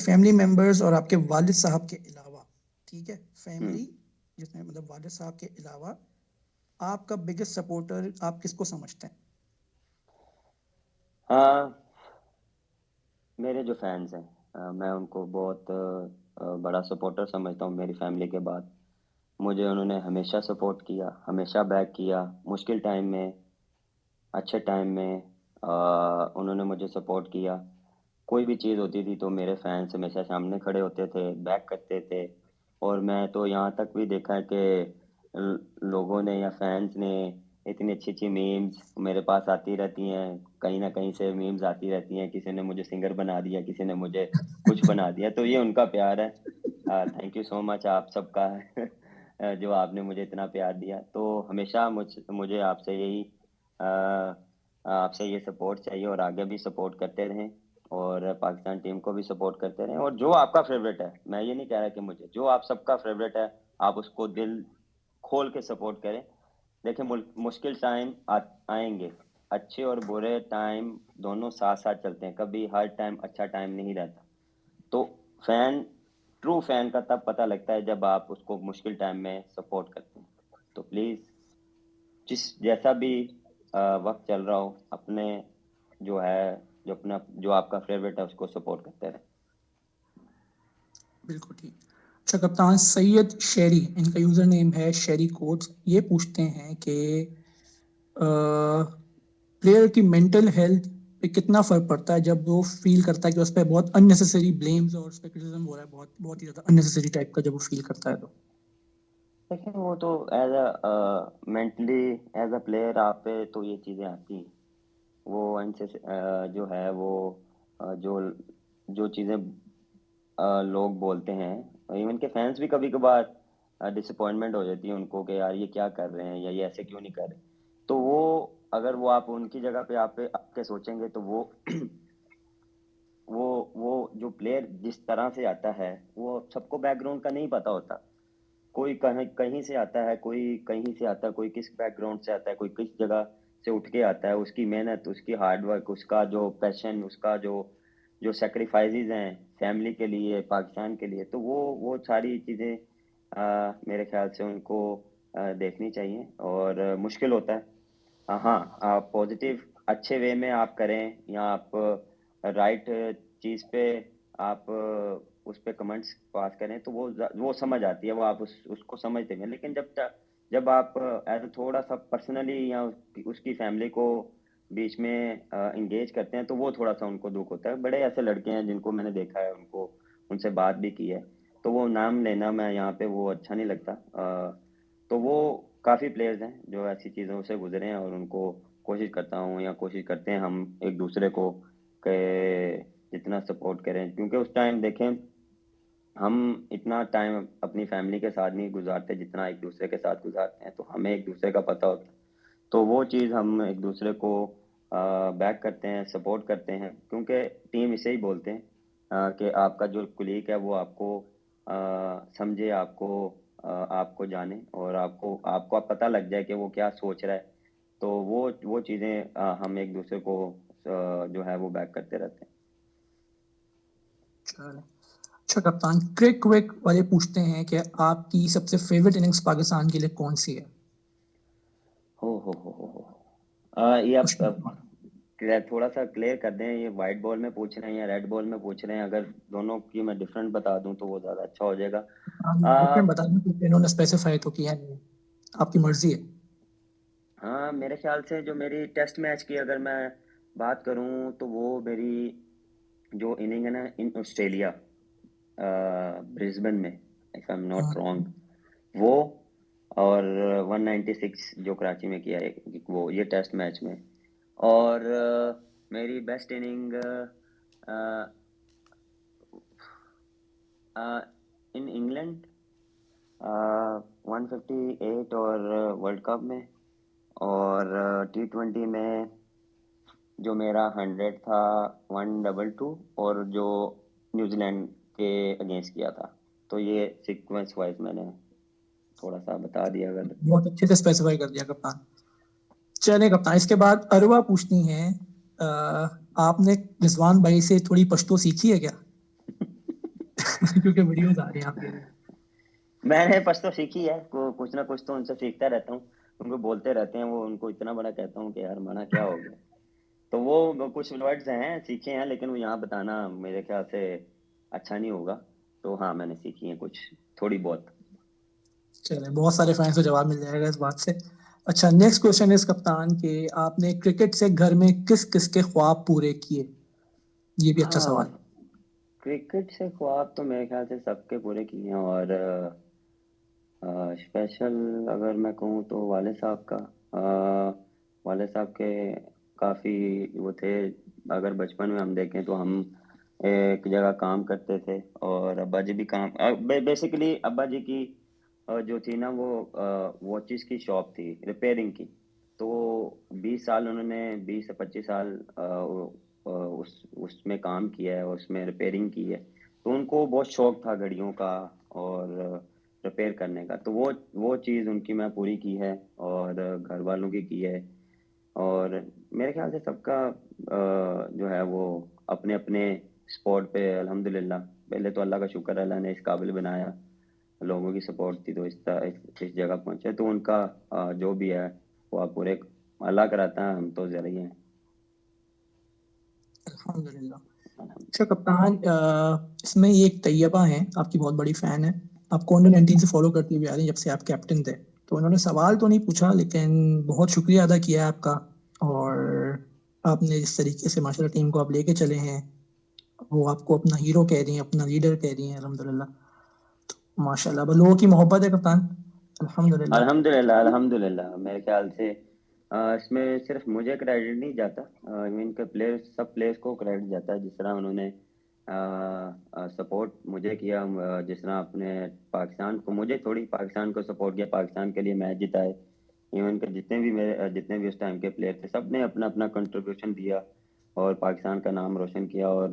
फैमिली मेंबर्स और आपके वालिद साहब के अलावा, ठीक है, फैमिली जिसमें मतलब वालिद साहब के अलावा आपका बिगेस्ट सपोर्टर आप किसको समझते हैं? मेरे जो फैंस हैं मैं उनको बहुत बड़ा सपोर्टर समझता हूँ मेरी फैमिली के बाद। मुझे उन्होंने हमेशा सपोर्ट किया, हमेशा बैक किया, मुश्किल टाइम में, अच्छे टाइम में उन्होंने मुझे सपोर्ट किया। कोई भी चीज़ होती थी तो मेरे फैंस हमेशा सामने खड़े होते थे, बैक करते थे। और मैं तो यहाँ तक भी देखा है कि लोगों ने या फैंस ने इतनी अच्छी अच्छी मीम्स मेरे पास आती रहती हैं, कहीं ना कहीं से मीम्स आती रहती हैं, किसी ने मुझे सिंगर बना दिया, किसी ने मुझे कुछ बना दिया। तो ये उनका प्यार है। थैंक यू सो मच आप सबका जो आपने मुझे इतना प्यार दिया। तो हमेशा मुझे आपसे ये सपोर्ट चाहिए और आगे भी सपोर्ट करते रहें और पाकिस्तान टीम को भी सपोर्ट करते रहें। और जो आपका फेवरेट है, मैं ये नहीं कह रहा कि मुझे, जो आप सबका फेवरेट है आप उसको दिल खोल के सपोर्ट करें। देखिए मुश्किल टाइम आएंगे, अच्छे और बुरे टाइम दोनों साथ साथ चलते हैं, कभी हर टाइम अच्छा टाइम नहीं रहता। तो फैन, ट्रू फैन का तब पता लगता है जब आप उसको मुश्किल टाइम में सपोर्ट करते हैं। तो प्लीज़ जैसा भी वक्त चल रहा हो, अपने जो आपका फेवरेट है उसको सपोर्ट करते रहे। बिल्कुल ठीक। अच्छा कप्तान, सैयद शेरी, इनका यूजर नेम है शेरी कोड्स, ये पूछते हैं कि प्लेयर की मेंटल हेल्थ पे कितना फर्क पड़ता है जब वो फील करता है कि उस पर बहुत अननेसेसरी ब्लेम्स और क्रिटिसिज्म हो रहा है, बहुत बहुत ही ज्यादा अननेसेसरी टाइप का, जब वो फील करता है तो? लेकिन वो तो as a mentally as a player आप पे तो ये चीज़ें आती हैं। वो इनसे जो है वो जो जो चीज़ें लोग बोलते हैं, इवन के फैंस भी कभी कभार डिसअपॉइंटमेंट हो जाती है उनको कि यार ये क्या कर रहे हैं या ये ऐसे क्यों नहीं कर रहे। तो वो अगर वो आप उनकी जगह पे आपके सोचेंगे तो वो जो प्लेयर जिस तरह से आता है वो सबको बैकग्राउंड का नहीं पता होता। कोई कहीं कहीं से आता है, कोई कहीं से आता है, कोई किस बैकग्राउंड से आता है, कोई किस जगह से उठ के आता है। उसकी मेहनत, उसकी हार्डवर्क, उसका जो पैशन, उसका जो सेक्रीफाइसेस हैं फैमिली के लिए, पाकिस्तान के लिए, तो वो सारी चीज़ें मेरे ख्याल से उनको देखनी चाहिए। और मुश्किल होता है। हाँ, आप पॉजिटिव अच्छे वे में आप करें या आप राइट चीज़ पे आप उस पे कमेंट्स पास करें तो वो समझ आती है, वो आप उसको समझते हैं। लेकिन जब आप एज थोड़ा सा पर्सनली या उसकी फैमिली को बीच में इंगेज करते हैं तो वो थोड़ा सा उनको दुख होता है। बड़े ऐसे लड़के हैं जिनको मैंने देखा है, उनसे बात भी की है, तो वो नाम लेना मैं यहाँ पे वो अच्छा नहीं लगता। तो वो काफ़ी प्लेयर्स हैं जो ऐसी चीज़ों से गुजरे हैं और उनको कोशिश करता हूँ या कोशिश करते हैं हम एक दूसरे को के जितना सपोर्ट करें। क्योंकि उस टाइम देखें, हम इतना टाइम अपनी फैमिली के साथ नहीं गुजारते जितना एक दूसरे के साथ गुजारते हैं, तो हमें एक दूसरे का पता होता है। तो वो चीज़ हम एक दूसरे को बैक करते हैं, सपोर्ट करते हैं। क्योंकि टीम इसे ही बोलते हैं कि आपका जो कुलीग है वो आपको समझे, आपको जाने और आपको पता लग जाए कि वो क्या सोच रहा है। तो वो चीज़ें हम एक दूसरे को जो है वो बैक करते रहते हैं। चलो। अच्छा कप्तान, क्रिक विक वाले पूछते हैं कि आपकी सबसे फेवरेट इनिंग्स पाकिस्तान के लिए कौन सी है? ये आप मुश्किल। थोड़ा सा क्लियर कर दें, ये वाइट बॉल में पूछ रहे हैं या रेड बॉल में पूछ रहे हैं? अगर दोनों की मैं डिफरेंट बता दूं तो वो ज़्यादा अच्छा हो जाएगा। डिफरेंट बता दें क्योंकि इन्होंने स्पेसिफाई तो किया नहीं, आपकी मर्जी है। हाँ, मेरे ख्याल से जो मेरी टेस्ट मैच की अगर मैं बात करूं तो वो मेरी जो इनिंग है ना इन ऑस्ट्रेलिया, ब्रिस्बेन में, if I am not wrong, वो और 196 जो कराची में किया है वो, ये टेस्ट मैच में। और मेरी बेस्ट इनिंग इन इंग्लैंड 158 और वर्ल्ड कप में, और T20 में जो मेरा 100 था 122, और जो न्यूजीलैंड के अगेंस्ट किया था। तो ये सीक्वेंस वाइज मैंने थोड़ा सा बता दिया। अगर बहुत अच्छे से स्पेसिफाई कर दिया कप्तान। चले कप्तान, इसके बाद अरवा पूछती हैं, आपने रिजवान भाई से थोड़ी पश्तो सीखी है क्या? क्योंकि वीडियोस आ रही हैं आपके। मैंने पश्तो सीखी है, कुछ ना कुछ तो उनसे सीखता रहता हूँ। उनको बोलते रहते हैं, वो उनको इतना बड़ा कहता हूँ कि यार मना क्या हो गया। तो वो कुछ वर्ड्स हैं सीखे हैं, लेकिन वो यहाँ बताना मेरे ख्याल से अच्छा नहीं होगा। तो हाँ, मैंने सीखी है कुछ थोड़ी बहुत। चले, बहुत सारे फैंस को जवाब मिल जाएगा इस बात से। अच्छा, नेक्स्ट क्वेश्चन इस कप्तान के, आपने क्रिकेट से घर में किस किस के ख्वाब पूरे किए? ये भी अच्छा सवाल। क्रिकेट से ख्वाब तो मेरे ख्याल से सबके पूरे किए हैं, और स्पेशल अगर मैं कहूँ तो वाले साहब का, वाले साहब के काफ़ी वो थे। अगर बचपन में हम देखें तो हम एक जगह काम करते थे, और अब्बा जी भी काम बेसिकली अब्बा जी की जो थी ना, वो वॉचेस की शॉप थी, रिपेयरिंग की। तो 20 साल उन्होंने, 20 से 25 साल उसमें काम किया है, उसमें रिपेयरिंग की है। तो उनको बहुत शौक था घड़ियों का और रिपेयर करने का। तो वो चीज़ उनकी मैं पूरी की है, और घर वालों की है। और मेरे ख्याल से सबका जो है वो अपने अपने स्पॉट पे अल्हम्दुलिल्लाह। पहले तो अल्लाह का शुक्र है, अल्लाह ने इस काबिल बनाया, लोगों की सपोर्ट थी तो इस जगह पहुंचे। तो उनका जो भी है वो आप पूरे अल्लाह कराता है, हम तो जरा ही हैं। अल्हम्दुलिल्लाह। अच्छा कप्तान, इसमें ये एक तैयबा है, आपकी बहुत बड़ी फैन है, आपको अंडर 19 से फॉलो करती हुई आ रही है जब से आप कैप्टन थे। तो उन्होंने सवाल तो नहीं पूछा, लेकिन बहुत शुक्रिया अदा किया है आपका। और आपने जिस तरीके से माशाल्लाह टीम को आप लेके चले हैं, वो आपको अपना हीरो कह रही हैं, अपना लीडर कह रही हैं, अल्हम्दुलिल्लाह। माशाल्लाह, बस लोगों की मोहब्बत है कप्तान, अल्हम्दुलिल्लाह। अल्हम्दुलिल्लाह अल्हम्दुलिल्लाह। मेरे ख्याल से इसमें सिर्फ मुझे क्रेडिट नहीं जाता, इनके प्लेयर्स, सब प्लेयर्स को क्रेडिट जाता है। जिस तरह उन्होंने सपोर्ट मुझे किया, जिस तरह अपने पाकिस्तान को, मुझे थोड़ी पाकिस्तान को सपोर्ट किया, पाकिस्तान के लिए मैच जिताए। इवन के जितने भी उस टाइम के प्लेयर थे, सब ने अपना अपना कंट्रीब्यूशन दिया और पाकिस्तान का नाम रोशन किया। और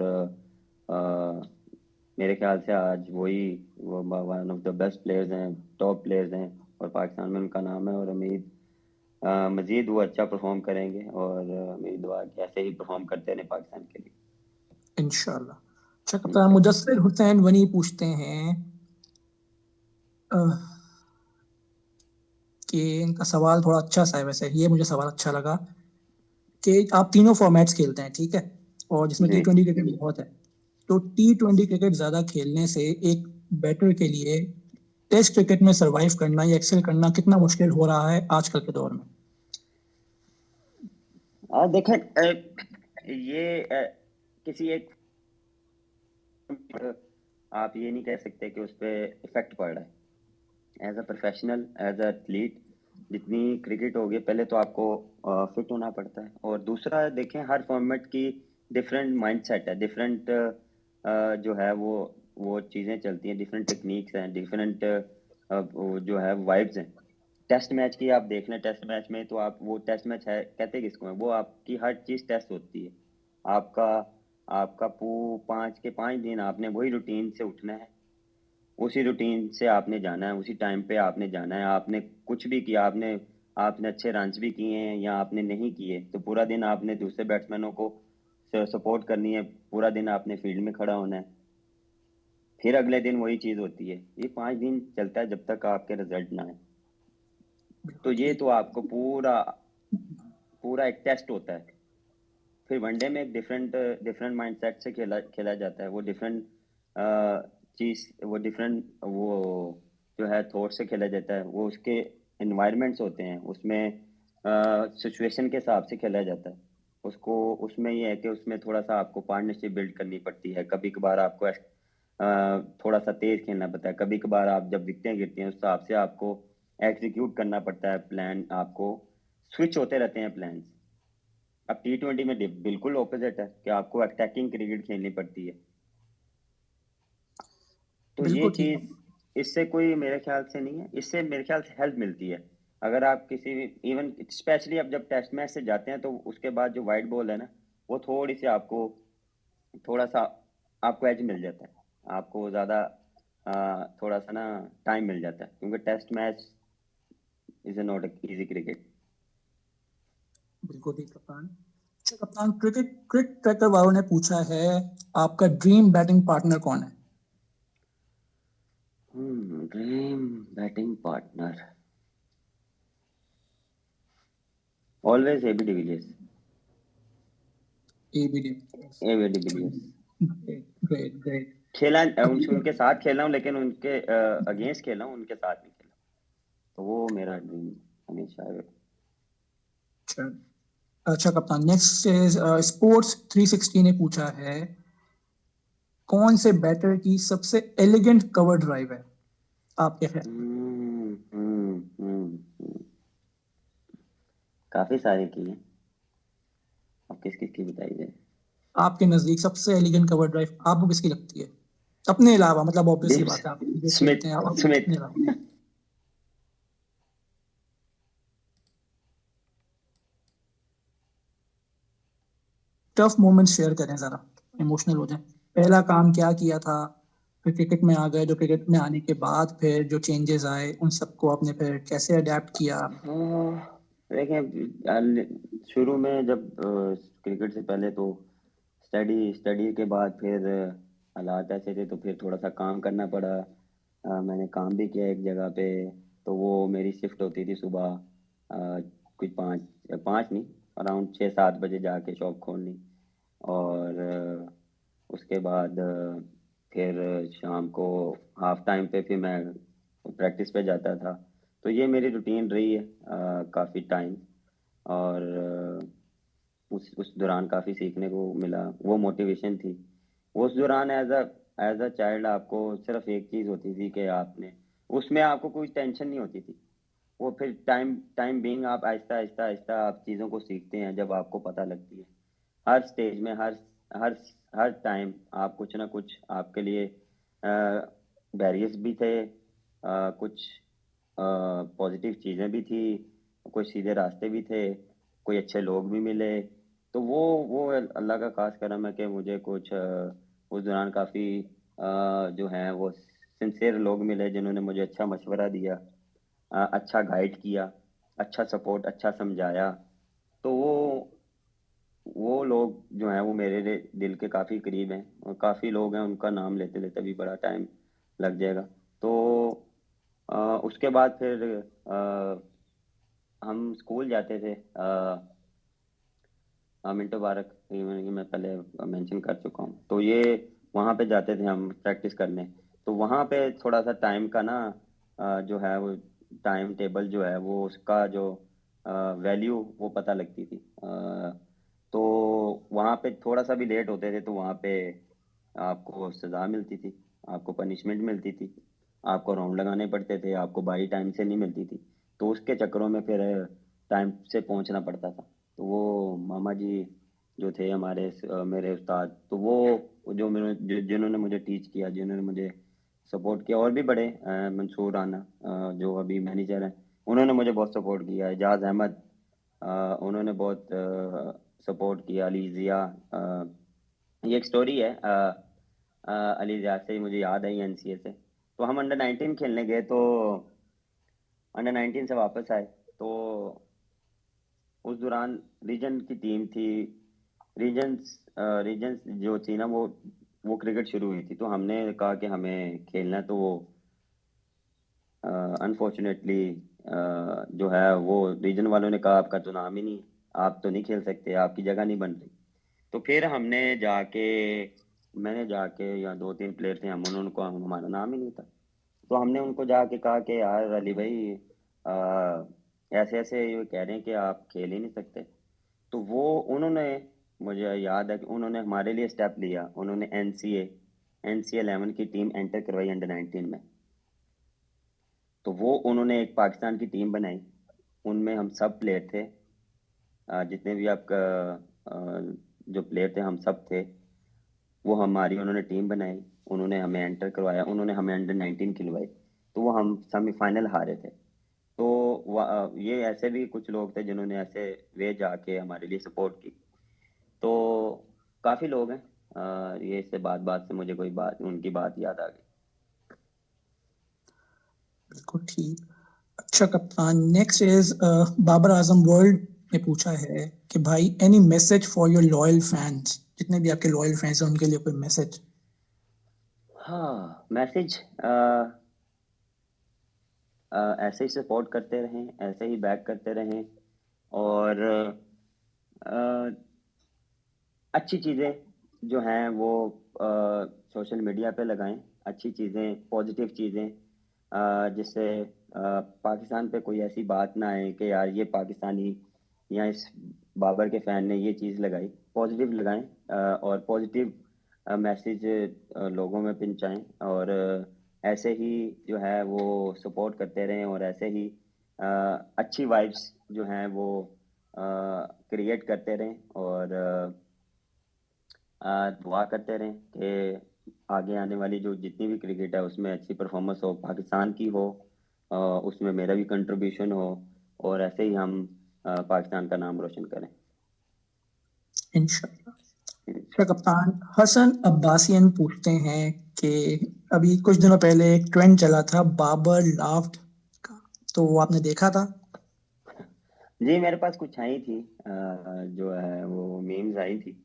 मेरे ख्याल से आज वो one of the best players हैं, टॉप प्लेयर्स हैं, और पाकिस्तान में उनका नाम है। और मजीद वो अच्छा परफॉर्म करेंगे, और मेरी दुआ है कि ऐसे ही परफॉर्म करते रहें पाकिस्तान के लिए, इंशाल्लाह। अच्छा कप्तान, मुदस्सिर हुसैन वनी पूछते हैं कि इनका सवाल थोड़ा अच्छा सा है, वैसे ये मुझे सवाल अच्छा लगा कि आप तीनों फॉर्मेट्स खेलते हैं, ठीक है, और जिसमें जी। T20 क्रिकेट बहुत है। तो T20 क्रिकेट ज्यादा खेलने से एक बैटर के लिए टेस्ट क्रिकेट में सरवाइव करना या एक्सेल करना कितना मुश्किल हो रहा है आजकल के दौर में? देखें, ये किसी एक आप ये नहीं कह सकते कि उस पर इफेक्ट पड़ रहा है। As a professional, as a athlete, जितनी क्रिकेट होगी, पहले तो आपको फिट होना पड़ता है, और दूसरा देखें हर फॉर्मेट की डिफरेंट माइंडसेट है, डिफरेंट जो है वो चीज़ें चलती हैं, डिफरेंट टेक्निक्स हैं, डिफरेंट जो है वाइब्स हैं। टेस्ट मैच की आप देख लें, टेस्ट मैच में तो आप, वो टेस्ट मैच है कहते किसको है, वो आपकी हर चीज़ टेस्ट होती है। आपका आपका 5 के 5 दिन आपने वही रूटीन से उठना है, उसी रूटीन से आपने जाना है, उसी टाइम पे आपने जाना है। आपने कुछ भी किया, आपने अच्छे रन्स भी किए हैं या आपने नहीं किए, तो पूरा दिन आपने दूसरे बैट्समैनों को सपोर्ट करनी है, पूरा दिन आपने फील्ड में खड़ा होना है, फिर अगले दिन वही चीज़ होती है। ये 5 दिन चलता है जब तक आपके रिजल्ट ना आए। तो ये तो आपको पूरा पूरा एक टेस्ट होता है। फिर वनडे में एक डिफरेंट डिफरेंट माइंडसेट से खेला जाता है, वो डिफरेंट चीज, वो डिफरेंट वो जो है थॉट से खेला जाता है। वो उसके एनवायरनमेंट्स होते हैं, उसमें सिचुएशन के हिसाब से खेला जाता है। उसमें ये है कि उसमें थोड़ा सा आपको पार्टनरशिप बिल्ड करनी पड़ती है। कभी कभार आपको थोड़ा सा तेज खेलना पड़ता है, कभी कभार आप जब विकेटें गिरती हैं उस हिसाब से आपको एग्जीक्यूट करना पड़ता है प्लान। आपको स्विच होते रहते हैं प्लान्स। अब T20 में बिल्कुल ऑपोजिट है कि आपको अटैकिंग क्रिकेट खेलनी पड़ती है। तो ये बिल्कुल ठीक है। चीज इससे कोई मेरे ख्याल से नहीं है, इससे मेरे ख्याल से हेल्प मिलती है। अगर आप किसी भी इवन स्पेशली अब जब टेस्ट मैच से जाते हैं तो उसके बाद जो वाइट बॉल है ना, वो थोड़ी सी आपको थोड़ा सा आपको एज मिल जाता है, आपको ज़्यादा थोड़ा सा ना टाइम मिल जाता है, क्योंकि test match is not easy cricket. बिल्कुल ठीक कप्तान। अच्छा कप्तान, क्रिकेट क्रिकेट ट्रैकर वालों ने पूछा है आपका ड्रीम बैटिंग पार्टनर कौन है? Dream batting partner always AB de Villiers. AB de Villiers. AB de Villiers great great great. खेला अभी उनके साथ खेला हूँ, लेकिन उनके अगेंस्ट खेला हूँ, उनके साथ नहीं खेला। तो वो मेरा ड्रीम हमेशा है। अच्छा अच्छा कप्तान, नेक्स्ट इज स्पोर्ट्स 360 ने पूछा है कौन से बैटर की सबसे एलिगेंट कवर ड्राइव है आपके ख्याल में? काफी सारे की है, अब किस किस की बताई जाए। आपके नजदीक सबसे एलिगेंट कवर ड्राइव आपको किसकी लगती है? अपने अलावा, मतलब ऑब्वियस सी डीप बात है, आप जो स्मिथ खेलते हैं आप स्मिथ अपने अलावा। टफ मोमेंट शेयर करें जरा, इमोशनल हो जाए। पहला काम क्या किया था, फिर क्रिकेट में आ गए, जो क्रिकेट में आने के बाद फिर जो चेंजेस आए उन सबको आपने फिर कैसे अडेप्ट किया? हाँ, देखें शुरू में जब क्रिकेट से पहले तो स्टडी स्टडी के बाद फिर हालात ऐसे थे, तो फिर थोड़ा सा काम करना पड़ा। मैंने काम भी किया एक जगह पे। तो वो मेरी शिफ्ट होती थी सुबह कुछ 5 नहीं, अराउंड 6-7 बजे जाके शॉप खोलनी। और उसके बाद फिर शाम को हाफ टाइम पे फिर मैं प्रैक्टिस पे जाता था। तो ये मेरी रूटीन रही है काफ़ी टाइम। और उस दौरान काफ़ी सीखने को मिला, वो मोटिवेशन थी। उस दौरान एज अ चाइल्ड आपको सिर्फ एक चीज़ होती थी कि आपने उसमें आपको कोई टेंशन नहीं होती थी। वो फिर टाइम टाइम बीइंग आप आहिस्ता आहिस्ता आहिस्ता आप चीज़ों को सीखते हैं जब आपको पता लगती है। हर स्टेज में हर हर टाइम आप कुछ ना कुछ आपके लिए बैरियर्स भी थे, कुछ पॉजिटिव चीज़ें भी थी, कुछ सीधे रास्ते भी थे, कोई अच्छे लोग भी मिले। तो वो अल्लाह का खास करम है कि मुझे कुछ उस दौरान काफ़ी जो हैं वो सिंसियर लोग मिले जिन्होंने मुझे अच्छा मशवरा दिया, अच्छा गाइड किया, अच्छा सपोर्ट, अच्छा समझाया। तो वो लोग जो हैं वो मेरे दिल के काफ़ी करीब हैं, और काफ़ी लोग हैं उनका नाम लेते लेते भी बड़ा टाइम लग जाएगा। तो उसके बाद फिर हम स्कूल जाते थे, मिंटो पार्क, ये मैं पहले मेंशन कर चुका हूँ। तो ये वहाँ पे जाते थे हम प्रैक्टिस करने। तो वहाँ पे थोड़ा सा टाइम का ना जो है वो टाइम टेबल जो है वो उसका जो वैल्यू वो पता लगती थी। तो वहाँ पे थोड़ा सा भी लेट होते थे तो वहाँ पे आपको सज़ा मिलती थी, आपको पनिशमेंट मिलती थी, आपको राउंड लगाने पड़ते थे, आपको बारी टाइम से नहीं मिलती थी। तो उसके चक्करों में फिर टाइम से पहुँचना पड़ता था। तो वो मामा जी जो थे हमारे मेरे उस्ताद, तो वो जिन्होंने मुझे टीच किया, जिन्होंने मुझे सपोर्ट किया, और भी बड़े मंसूर राना जो अभी मैनेजर हैं, उन्होंने मुझे बहुत सपोर्ट किया। एजाज अहमद उन्होंने बहुत सपोर्ट किया। अली ज़िया ये एक स्टोरी है, अली ज़िया से मुझे याद आई एनसीए से। तो हम अंडर 19 खेलने गए, तो अंडर 19 से वापस आए। तो उस दौरान रीजन की टीम थी, रीजन्स जो थी ना वो क्रिकेट शुरू हुई थी। तो हमने कहा कि हमें खेलना है। तो वो अनफॉर्चुनेटली जो है वो रीजन वालों ने कहा आपका तो नाम ही नहीं है, आप तो नहीं खेल सकते, आपकी जगह नहीं बन रही। तो फिर मैंने जाके, या 2-3 प्लेयर थे, हम उनको हमारा नाम ही नहीं था। तो हमने उनको जाके कहा कि यार अली भाई ऐसे ऐसे ये कह रहे हैं कि आप खेल ही नहीं सकते। तो वो उन्होंने, मुझे याद है कि उन्होंने हमारे लिए स्टेप लिया। उन्होंने NCA 11 की टीम एंटर करवाई अंडर 19 में। तो वो उन्होंने एक पाकिस्तान की टीम बनाई, उनमें हम सब प्लेयर थे। जितने भी आपका जो प्लेयर थे हम सब थे, वो हमारी उन्होंने टीम बनाई, उन्होंने हमें एंटर करवाया, उन्होंने हमें अंडर-19 खिलवाई, तो वो हम सेमीफाइनल हारे थे। तो ये ऐसे भी कुछ लोग थे जिन्होंने ऐसे वे जाके हमारे लिए सपोर्ट की। तो काफ़ी लोग हैं, ये इससे बात से मुझे कोई बात उनकी बात याद आ गई। बिल्कुल ठीक। अच्छा कप्तान, next is Babar Azam world ने पूछा है कि भाई any message for your loyal fans, जितने भी आपके लॉयल फैंस हैं उनके लिए कोई मैसेज? हाँ, मैसेज ऐसे ही सपोर्ट करते रहें, ऐसे ही बैक करते रहें, और अच्छी चीज़ें जो हैं वो सोशल मीडिया पे लगाएं, अच्छी चीज़ें, पॉजिटिव चीज़ें, जिससे पाकिस्तान पे कोई ऐसी बात ना आए कि यार ये पाकिस्तानी या इस बाबर के फ़ैन ने ये चीज़ लगाई। पॉजिटिव लगाएं, और पॉजिटिव मैसेज लोगों में पहुंचाएं, और ऐसे ही जो है वो सपोर्ट करते रहें, और ऐसे ही अच्छी वाइब्स जो हैं वो क्रिएट करते रहें, और दुआ करते रहें कि आगे आने वाली जो जितनी भी क्रिकेट है उसमें अच्छी परफॉर्मेंस हो, पाकिस्तान की हो, उसमें मेरा भी कंट्रीब्यूशन हो, और ऐसे ही हम पाकिस्तान का नाम रोशन करें। इंशाल्लाह। अच्छा कप्तान, हसन अब्बासियन पूछते हैं कि अभी कुछ दिनों पहले एक ट्रेंड चला था बाबर लाफ्ड का, तो वो आपने देखा था? जी, मेरे पास कुछ आई थी, जो है वो मीम्स आई थी।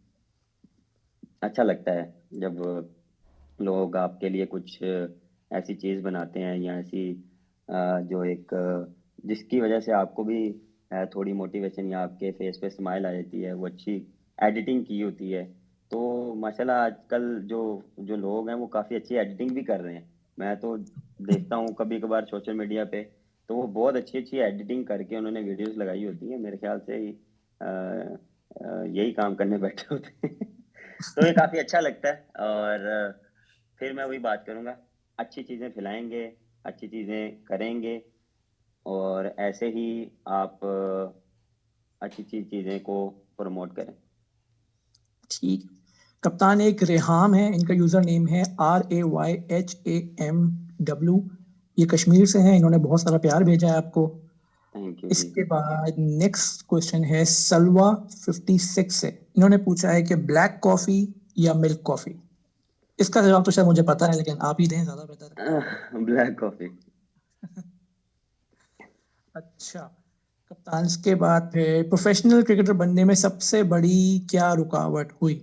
अच्छा लगता है जब लोग आपके लिए कुछ ऐसी चीज़ बनाते हैं, या ऐसी जो एक जिसकी वजह से आपको भी थोड़ी मोटिवेशन या आपके फेस पे स्माइल आ जाती है, वो अच्छी एडिटिंग की होती है। तो माशाल्लाह आजकल जो जो लोग हैं वो काफ़ी अच्छी एडिटिंग भी कर रहे हैं। मैं तो देखता हूँ कभी कभार सोशल मीडिया पे, तो वो बहुत अच्छी अच्छी एडिटिंग करके उन्होंने वीडियोस लगाई होती हैं। मेरे ख्याल से यही काम करने बैठे होते हैं। तो ये काफ़ी अच्छा लगता है, और फिर मैं वही बात करूँगा, अच्छी चीज़ें फैलाएंगे, अच्छी चीज़ें करेंगे, और ऐसे ही आप अच्छी चीज़ें को प्रमोट करें। ठीक। कप्तान, एक रेहाम है, इनका यूजर नेम है RAYHAMW, ये कश्मीर से हैं, इन्होंने बहुत सारा प्यार भेजा है आपको। थैंक यू जी। इसके बाद नेक्स्ट क्वेश्चन है सलवा 56 से, इन्होंने पूछा है कि ब्लैक कॉफी या मिल्क कॉफी? इसका जवाब तो शायद मुझे पता है, लेकिन आप ही दें, ज्यादा बेहतर है। Black coffee. अच्छा कप्तान, इसके बाद फिर प्रोफेशनल क्रिकेटर बनने में सबसे बड़ी क्या रुकावट हुई?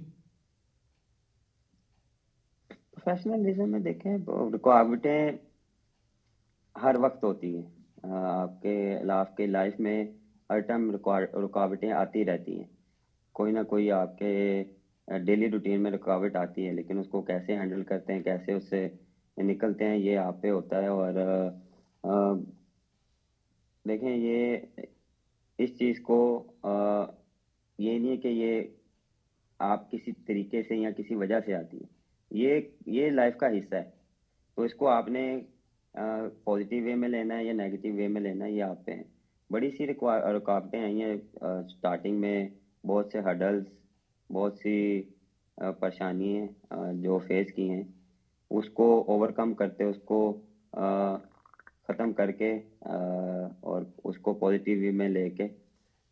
प्रोफेशनलिज्म में देखें, रुकावटें हर वक्त होती हैं। आपके लाइफ में हर टाइम रुकावटें आती रहती हैं। कोई ना कोई आपके डेली रूटीन में रुकावट आती है, लेकिन उसको कैसे हैंडल करते हैं, कैसे उससे निकलते हैं, ये आप पे होता है। और देखें, ये इस चीज़ को ये नहीं है कि ये आप किसी तरीके से या किसी वजह से आती है, ये लाइफ का हिस्सा है। तो इसको आपने पॉजिटिव वे में लेना है या नेगेटिव वे में लेना है, ये आप पे है। बड़ी सी रुकावटें आई हैं स्टार्टिंग में, बहुत से हर्डल्स, बहुत सी परेशानियाँ जो फेस की हैं, उसको ओवरकम करते, उसको ख़त्म करके और उसको पॉजिटिव वे में लेके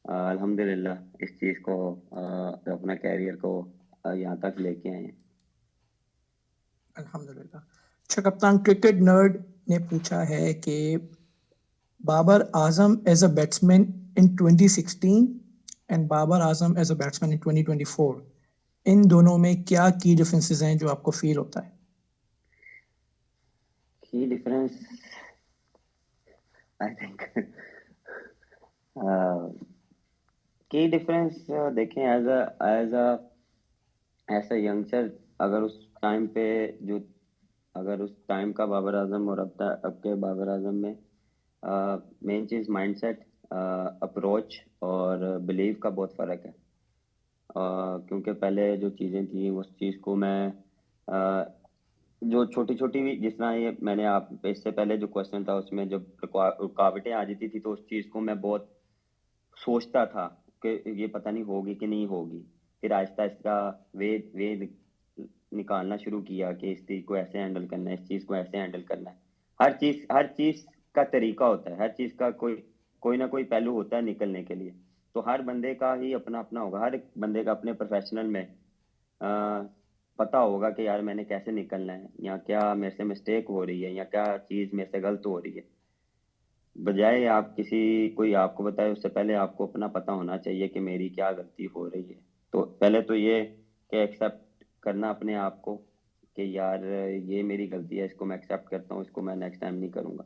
अल्हम्दुलिल्लाह इस चीज़ को अपना कैरियर को यहाँ तक लेके आए हैं। अल्हम्दुलिल्लाह। अच्छा कप्तान, क्रिकेट नर्ड ने पूछा है कि Babar Azam as a batsman in 2016 and Babar Azam as a batsman in 2024, इन दोनों में क्या की डिफरेंसेस हैं जो आपको फील होता है? की डिफरेंस, आई थिंक की डिफरेंस देखें, एज अ यंगस्टर, अगर उस टाइम पे जो अगर उस टाइम का बाबर आजम और अब के बाबर आजम में मेन चीज़ माइंडसेट, अप्रोच और बिलीव का बहुत फ़र्क है। क्योंकि पहले जो चीज़ें थी उस चीज़ को मैं जो छोटी छोटी भी, जिस तरह ये मैंने आप इससे पहले जो क्वेश्चन था उसमें जब रुकावटें आ जाती थी, तो उस चीज़ को मैं बहुत सोचता था कि ये पता नहीं होगी कि नहीं होगी। फिर आहिस्ता आहिस्ता वेद निकालना शुरू किया कि इस चीज़ को ऐसे हैंडल करना है, इस चीज़ को ऐसे हैंडल करना है। हर चीज़ का तरीका होता है, हर चीज़ का कोई ना कोई पहलू होता है निकलने के लिए। तो हर बंदे का ही अपना अपना होगा, हर बंदे का अपने प्रोफेशनल में पता होगा कि यार मैंने कैसे निकलना है, या क्या मेरे से मिस्टेक हो रही है, या क्या चीज़ मेरे से गलत हो रही है। बजाय आप कोई आपको बताए, उससे पहले आपको अपना पता होना चाहिए कि मेरी क्या गलती हो रही है। तो पहले तो ये कि एक्सेप्ट करना अपने आप को कि यार ये मेरी गलती है, इसको मैं एक्सेप्ट करता हूँ, इसको मैं नेक्स्ट टाइम नहीं करूँगा।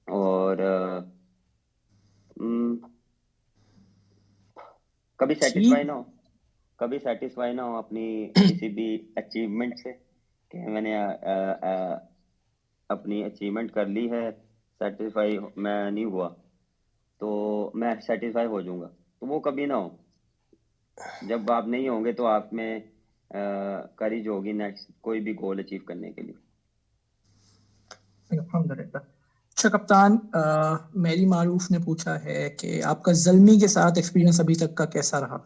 और कभी सेटिस्फाई ना हो अपनी किसी भी अचीवमेंट से कि मैंने अपनी अचीवमेंट कर ली है, सेटिस्फाई मैं नहीं हुआ तो मैं सेटिस्फाई हो जाऊंगा, तो वो कभी ना हो। जब आप नहीं होंगे तो आप में करेज होगी नेक्स्ट कोई भी गोल अचीव करने के लिए। अल्हम्दुलिल्लाह। अच्छा कप्तान, मेरी मारूफ ने पूछा है कि आपका ज़ल्मी के साथ एक्सपीरियंस अभी तक का कैसा रहा?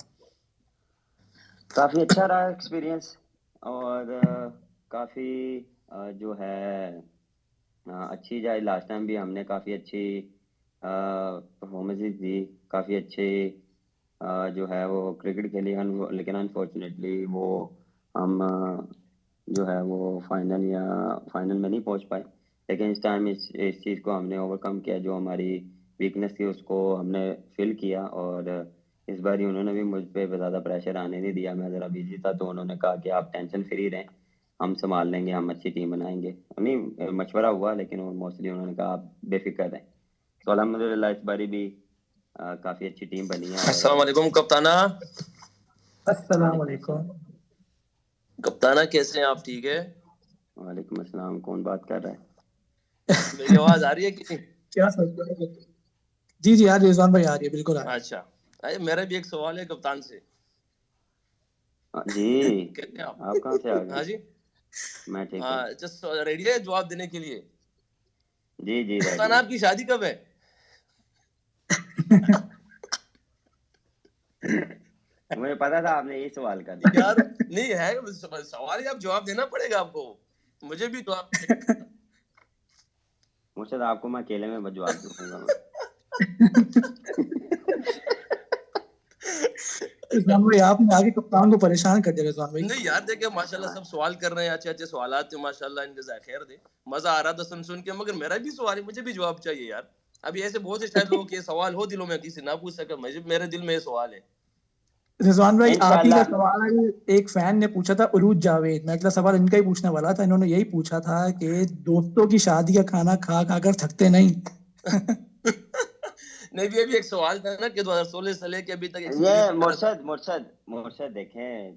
काफ़ी अच्छा रहा एक्सपीरियंस, और काफ़ी जो है अच्छी जाए। लास्ट टाइम भी हमने काफ़ी अच्छी परफॉर्मेंसेस दी, काफ़ी अच्छे जो है वो क्रिकेट खेली, लेकिन अनफॉर्चुनेटली वो हम जो है वो फाइनल में नहीं पहुंच पाए। लेकिन इस टाइम इस चीज़ को हमने ओवरकम किया, जो हमारी वीकनेस थी उसको हमने फिल किया। और इस बार ही उन्होंने भी मुझ पे ज़्यादा प्रेशर आने नहीं दिया। मैं ज़रा बिजी था तो उन्होंने कहा कि आप टेंशन फ्री रहें, हम संभाल लेंगे, हम अच्छी टीम बनाएंगे। नहीं मशवरा हुआ, लेकिन मोस्टली उन्होंने कहा आप बेफिक्र रहें। तो अल्हम्दुलिल्लाह इस बारी भी काफ़ी अच्छी टीम बनी है। अस्सलाम वालेकुम कप्ताना। अस्सलाम वालेकुम। कप्ताना कैसे हैं आप, ठीक है? वालेकुम अस्सलाम। कौन बात कर रहा है? मेरी आवाज आ रही है कि क्या सोच रहे हैं? जी जी, यार रिजवान भाई आ रही है, बिल्कुल आ रही है। अच्छा, अरे मेरा भी एक सवाल है कप्तान से। जी कैसे हैं आप? आप कहाँ से आ हाँ गए? जी, मैं ठीक हूँ। जस्ट रेडी है जवाब देने के लिए? जी जी कप्तान रेडी। आपकी शादी कब है? मुझे पता था आपने यही सवाल कर दिया। यार नहीं है सवाल, आप जवाब देना पड़ेगा आपको, मुझे भी जवाब। मुर्शद आपको मैं अकेले में जवाब दूंगा मैं। रिजवान भाई आपने आगे कप्तान को परेशान कर दिया रिजवान भाई। नहीं यार देखिए माशाल्लाह सब सवाल कर रहे हैं, अच्छे अच्छे सवाल थे माशाल्लाह, इनके जज़ाक खैर दे, मजा आ रहा था सुन के। मगर मेरा भी सवाल है, मुझे भी जवाब चाहिए यार। अभी ऐसे बहुत से शायद लोगों के सवाल हो दिलों में, किसी ना पूछ सके, मेरे दिल में ये सवाल है। रिजवान भाई आप ही का इंशाल्लाह सवाल एक फैन ने पूछा था, उरूज जावेद। मैं अगला सवाल इनका ही पूछने वाला था। इन्होंने यही पूछा था कि दोस्तों की शादी का खाना खा खा कर थकते नहीं? नहीं भी अभी एक सवाल था ना कि 2016 से लेके अभी तक ये एक्सपीरियंस। मुर्शद देखें,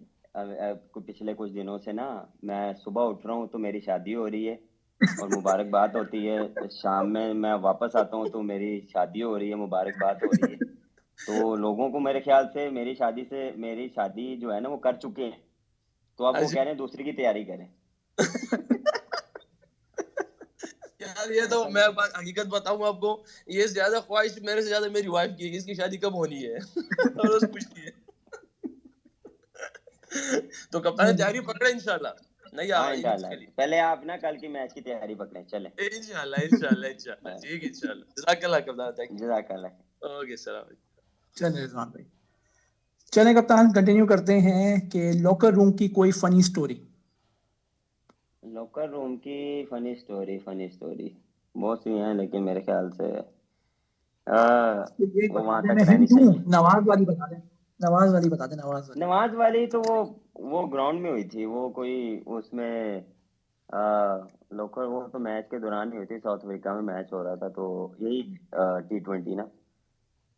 पिछले कुछ दिनों से ना मैं सुबह उठ रहा हूँ तो मेरी शादी हो रही है और मुबारकबाद होती है, शाम में मैं वापस आता हूँ तो मेरी शादी हो रही है, मुबारकबाद हो रही है। तो लोगों को मेरे ख्याल से मेरी शादी जो है ना वो कर चुके हैं, तो अब वो कह रहे हैं दूसरी की तैयारी करें। यार ये तो मैं हकीकत बताऊं आपको, ये ज्यादा ख्वाहिश मेरे से ज्यादा मेरी वाइफ की है कि इसकी शादी कब होनी है। और रोज पूछती है। तो कप्तान तैयारी पकड़े इंशाल्लाह। नहीं हाँ ईद इंशाल्लाह, के लिए पहले आप ना कल की मैच की तैयारी पकड़ें, चले। इंशाल्लाह इंशाल्लाह इंशाल्लाह, ठीक है इंशाल्लाह। जज़ाकल्लाह कप्तान, थैंक यू। जज़ाकल्लाह। ओके सलाम। चले रिजवान भाई, चले कप्तान कंटिन्यू करते हैं कि लॉकर रूम की कोई फनी स्टोरी। लॉकर रूम की फनी स्टोरी बहुत सी हैं, लेकिन मेरे ख्याल से ये वो बता वहां दें, तक मैं रहनी हिंट दूं, चाहिए। नवाज वाली बता दें। नवाज वाली बता दें, नवाज वाली। नमाज वाली तो वो ग्राउंड में हुई थी, वो कोई उसमें लोकल, वो तो मैच के दौरान ही हुई थी। साउथ अफ्रीका में मैच हो रहा था, तो यही T20 ना,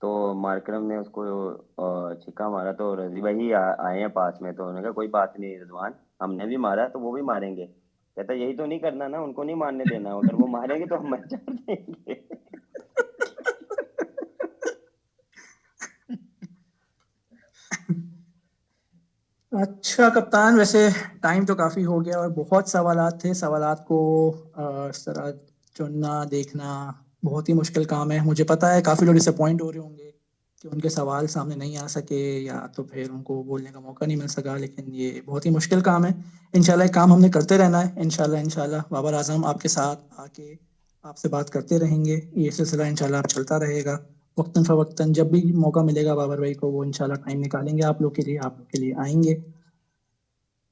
तो मार्करम ने उसको छिक्का मारा, तो रजी भाई आए हैं पास में, तो उन्होंने कहा कोई बात नहीं रिजवान, हमने भी मारा तो वो भी मारेंगे। कहता यही तो नहीं करना ना, उनको नहीं मारने देना, अगर वो मारेंगे तो हम मर जाएंगे। अच्छा कप्तान, वैसे टाइम तो काफी हो गया और बहुत सवालात थे। सवालात को इस तरह चुनना देखना बहुत ही मुश्किल काम है। मुझे पता है काफी लोग डिसअपॉइंट हो रहे होंगे कि उनके सवाल सामने नहीं आ सके या तो फिर उनको बोलने का मौका नहीं मिल सका, लेकिन ये बहुत ही मुश्किल काम है। इंशाल्लाह ये काम हमने करते रहना है। इंशाल्लाह इंशाल्लाह बाबर आजम आपके साथ आके आपसे बात करते रहेंगे। ये सिलसिला इंशाल्लाह अब चलता रहेगा। वक्तन फ़वक्तन जब भी मौका मिलेगा बाबर भाई को, वो इंशाल्लाह टाइम निकालेंगे आप लोग के लिए, आप लोग के लिए आएंगे।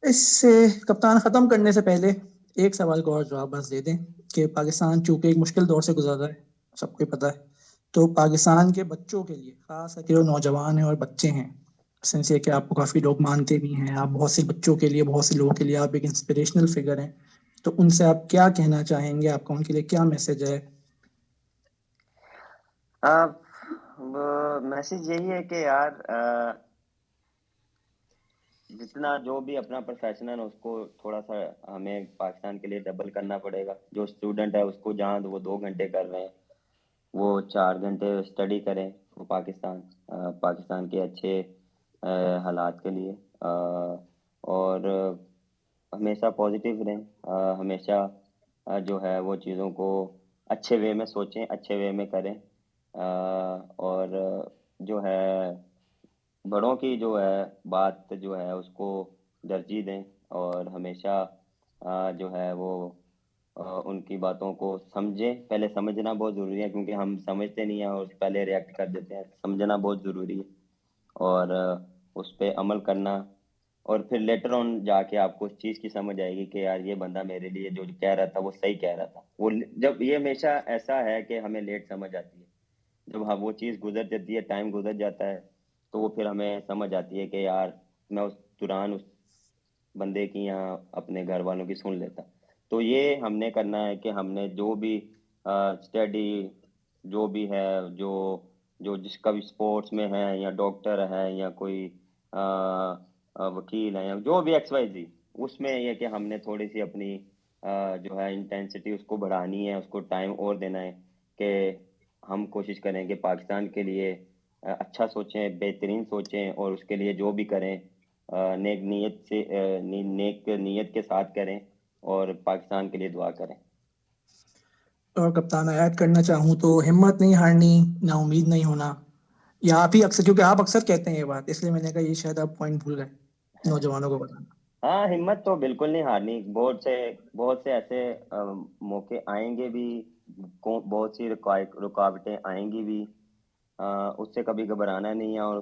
इससे कप्तान ख़त्म करने से पहले एक सवाल का और जवाब बस दे दें कि पाकिस्तान चूंकि एक मुश्किल दौर से गुजर रहा है, सबको ही पता है, तो पाकिस्तान के बच्चों के लिए, खास करके जो नौजवान हैं और बच्चे हैं, सिंस ये कि आपको काफ़ी लोग मानते भी हैं, आप बहुत से बच्चों के लिए, बहुत से लोगों के लिए आप एक इंस्पिरेशनल फिगर हैं, तो उनसे आप क्या कहना चाहेंगे? आपका उनके लिए क्या मैसेज है? मैसेज यही है कि यार जितना जो भी अपना प्रोफेशन है उसको थोड़ा सा हमें पाकिस्तान के लिए डबल करना पड़ेगा। जो स्टूडेंट है उसको जहाँ वो 2 घंटे कर रहे हैं वो 4 घंटे स्टडी करें, वो पाकिस्तान के अच्छे हालात के लिए, और हमेशा पॉजिटिव रहें, हमेशा जो है वो चीज़ों को अच्छे वे में सोचें, अच्छे वे में करें, और जो है बड़ों की जो है बात जो है उसको तरजीह दें, और हमेशा जो है वो उनकी बातों को समझें। पहले समझना बहुत ज़रूरी है क्योंकि हम समझते नहीं हैं और पहले रिएक्ट कर देते हैं। समझना बहुत ज़रूरी है और उस पे अमल करना, और फिर लेटर ऑन जाके आपको उस चीज़ की समझ आएगी कि यार ये बंदा मेरे लिए जो कह रहा था वो सही कह रहा था। वो जब ये हमेशा ऐसा है कि हमें लेट समझ आती है, जब हाँ वो चीज़ गुजर जाती है, टाइम गुजर जाता है, तो वो फिर हमें समझ आती है कि यार मैं उस दौरान उस बंदे की या अपने घर वालों की सुन लेता। तो ये हमने करना है कि हमने जो भी स्टडी जो भी है, जो जो जिसका भी स्पोर्ट्स में है या डॉक्टर है या कोई वकील है या जो भी XYZ, उसमें ये कि हमने थोड़ी सी अपनी जो है इंटेंसिटी उसको बढ़ानी है, उसको टाइम और देना है कि हम कोशिश करें कि पाकिस्तान के लिए अच्छा सोचें, बेहतरीन सोचें, और उसके लिए जो भी करें नेक नीयत से नेक नीयत के साथ करें और पाकिस्तान के लिए दुआ करें। और कप्तान ऐड करना चाहूँ तो हिम्मत नहीं हारनी, ना उम्मीद नहीं होना। या आप ही अक्सर, क्योंकि आप अक्सर कहते हैं ये बात, इसलिए मैंने कहा ये शायद आप पॉइंट भूल गए नौजवानों को बताना। हाँ, हिम्मत तो बिल्कुल नहीं हारनी। बहुत से ऐसे मौके आएंगे भी, बहुत सी रुकावटें आएंगी भी, उससे कभी घबराना नहीं है, और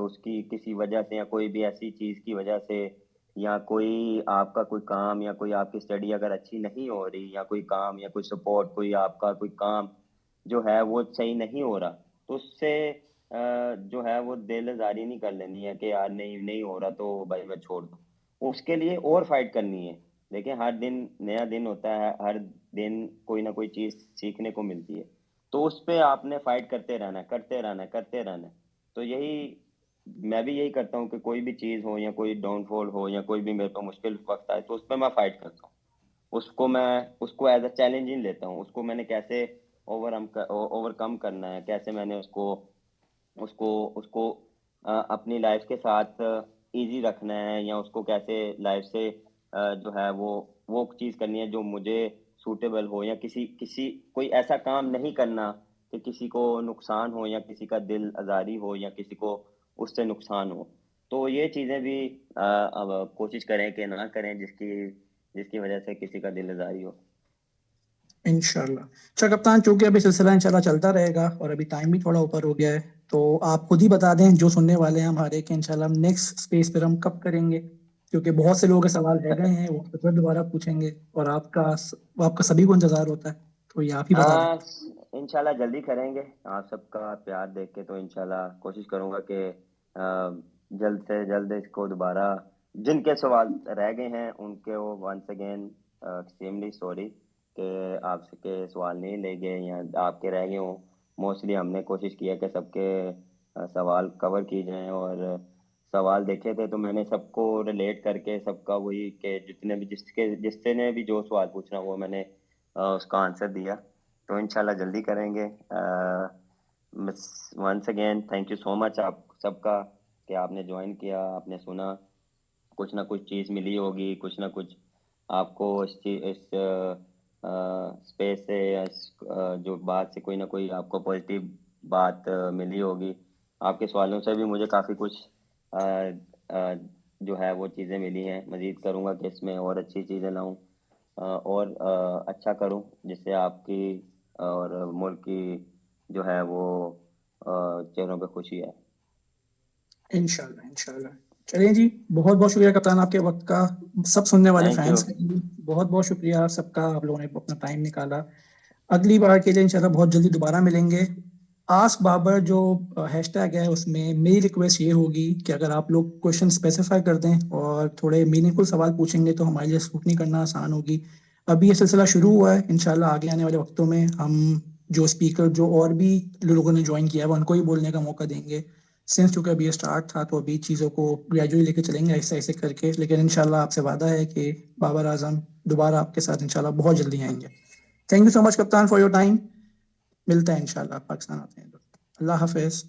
उसकी किसी वजह से या कोई भी ऐसी चीज़ की वजह से, या कोई आपका कोई काम या कोई आपकी स्टडी अगर अच्छी नहीं हो रही, या कोई काम या कोई सपोर्ट, कोई आपका कोई काम जो है वो सही नहीं हो रहा, तो उससे जो है वो दिल आज़ारी नहीं कर लेनी है कि यार नहीं नहीं हो रहा तो भाई मैं छोड़ दूँ। उसके लिए और फाइट करनी है। देखिए हर दिन नया दिन होता है, हर दिन कोई ना कोई चीज़ सीखने को मिलती है, तो उस पे आपने फाइट करते रहना, करते रहना, करते रहना। तो यही मैं भी यही करता हूँ कि कोई भी चीज़ हो या कोई डाउनफॉल हो या कोई भी मेरे को मुश्किल वक्त आए तो उस पर मैं फाइट करता हूँ। उसको एज अ चैलेंज ही लेता हूँ। उसको मैंने कैसे ओवरकम करना है, कैसे मैंने उसको उसको उसको अपनी लाइफ के साथ इजी रखना है, या उसको कैसे लाइफ से जो है वो चीज़ करनी है जो मुझे सूटेबल हो, या किसी किसी कोई ऐसा काम नहीं करना कि किसी को नुकसान हो या किसी का दिल आज़ारी हो या किसी को उससे नुकसान हो। तो ये चीज़ें भी अब कोशिश करें कि ना करें जिसकी जिसकी वजह से किसी का दिल आज़ारी हो। इंशाल्लाह। अच्छा कप्तान, चूंकि अभी सिलसिला इंशाल्लाह चलता रहेगा और अभी टाइम भी थोड़ा ऊपर हो गया है, तो आप खुद ही बता दें जो सुनने वाले हैं हमारे कि इंशाल्लाह हम नेक्स्ट स्पेस पर हम कब करेंगे, क्योंकि बहुत से लोगों के सवाल रह गए हैं, वो फिर दोबारा पूछेंगे और आपका सभी को इंतजार होता है, तो ये आप ही बता दें। हाँ, इंशाल्लाह जल्दी करेंगे। आप सबका प्यार देख के तो इंशाल्लाह कोशिश करूंगा कि जल्द से जल्द इसको दोबारा, जिनके सवाल रह गए हैं उनके वो वंस अगेन एक्सट्रीमली सॉरी कि आपके सवाल नहीं ले गए या आपके रह गए हों। मोस्टली हमने कोशिश किया कि सबके सवाल कवर की जाएं, और सवाल देखे थे तो मैंने सबको रिलेट करके सबका वही कि जितने भी जिससे ने भी जो सवाल पूछना वो मैंने उसका आंसर दिया। तो इंशाल्लाह जल्दी करेंगे। Once again thank you so much आप सबका कि आपने ज्वाइन किया, आपने सुना, कुछ ना कुछ चीज़ मिली होगी, कुछ ना कुछ आपको इस स्पेस से या इस जो बात से कोई ना कोई आपको पॉजिटिव बात मिली होगी। आपके सवालों से भी मुझे काफ़ी कुछ आ, आ, जो है वो चीज़ें मिली हैं। मज़ीद करूँगा कि इसमें और अच्छी चीज़ें लाऊँ और अच्छा करूँ, जिससे आपकी और मुल्क की जो है वो चेहरों पे खुशी है। इंशाल्लाह इंशाल्लाह। चलिए जी, बहुत बहुत शुक्रिया कप्तान आपके वक्त का, सब सुनने वाले थैंक यू। फैंस का भी बहुत बहुत शुक्रिया सबका, आप लोगों ने अपना टाइम निकाला। अगली बार के लिए इंशाल्लाह बहुत जल्दी दोबारा मिलेंगे। आस्क बाबर जो हैशटैग है उसमें मेरी रिक्वेस्ट ये होगी कि अगर आप लोग क्वेश्चन स्पेसिफाई कर दें और थोड़े मीनिंगफुल सवाल पूछेंगे तो हमारे लिए स्क्रूटनी करना आसान होगी। अभी ये सिलसिला शुरू हुआ है, इंशाल्लाह आगे आने वाले वक्तों में हम जो स्पीकर जो और भी लोगों ने ज्वाइन किया है उनको ही बोलने का मौका देंगे। सिंस चूंकि अभी ये स्टार्ट था तो अभी चीज़ों को ग्रेजुअली लेके चलेंगे ऐसे ऐसे करके, लेकिन इंशाल्लाह आपसे वादा है कि बाबर आजम दोबारा आपके साथ इंशाल्लाह बहुत जल्दी आएंगे। थैंक यू सो मच कप्तान फॉर योर टाइम। मिलते हैं इंशाल्लाह, पाकिस्तान आते हैं तो। अल्लाह हाफिज।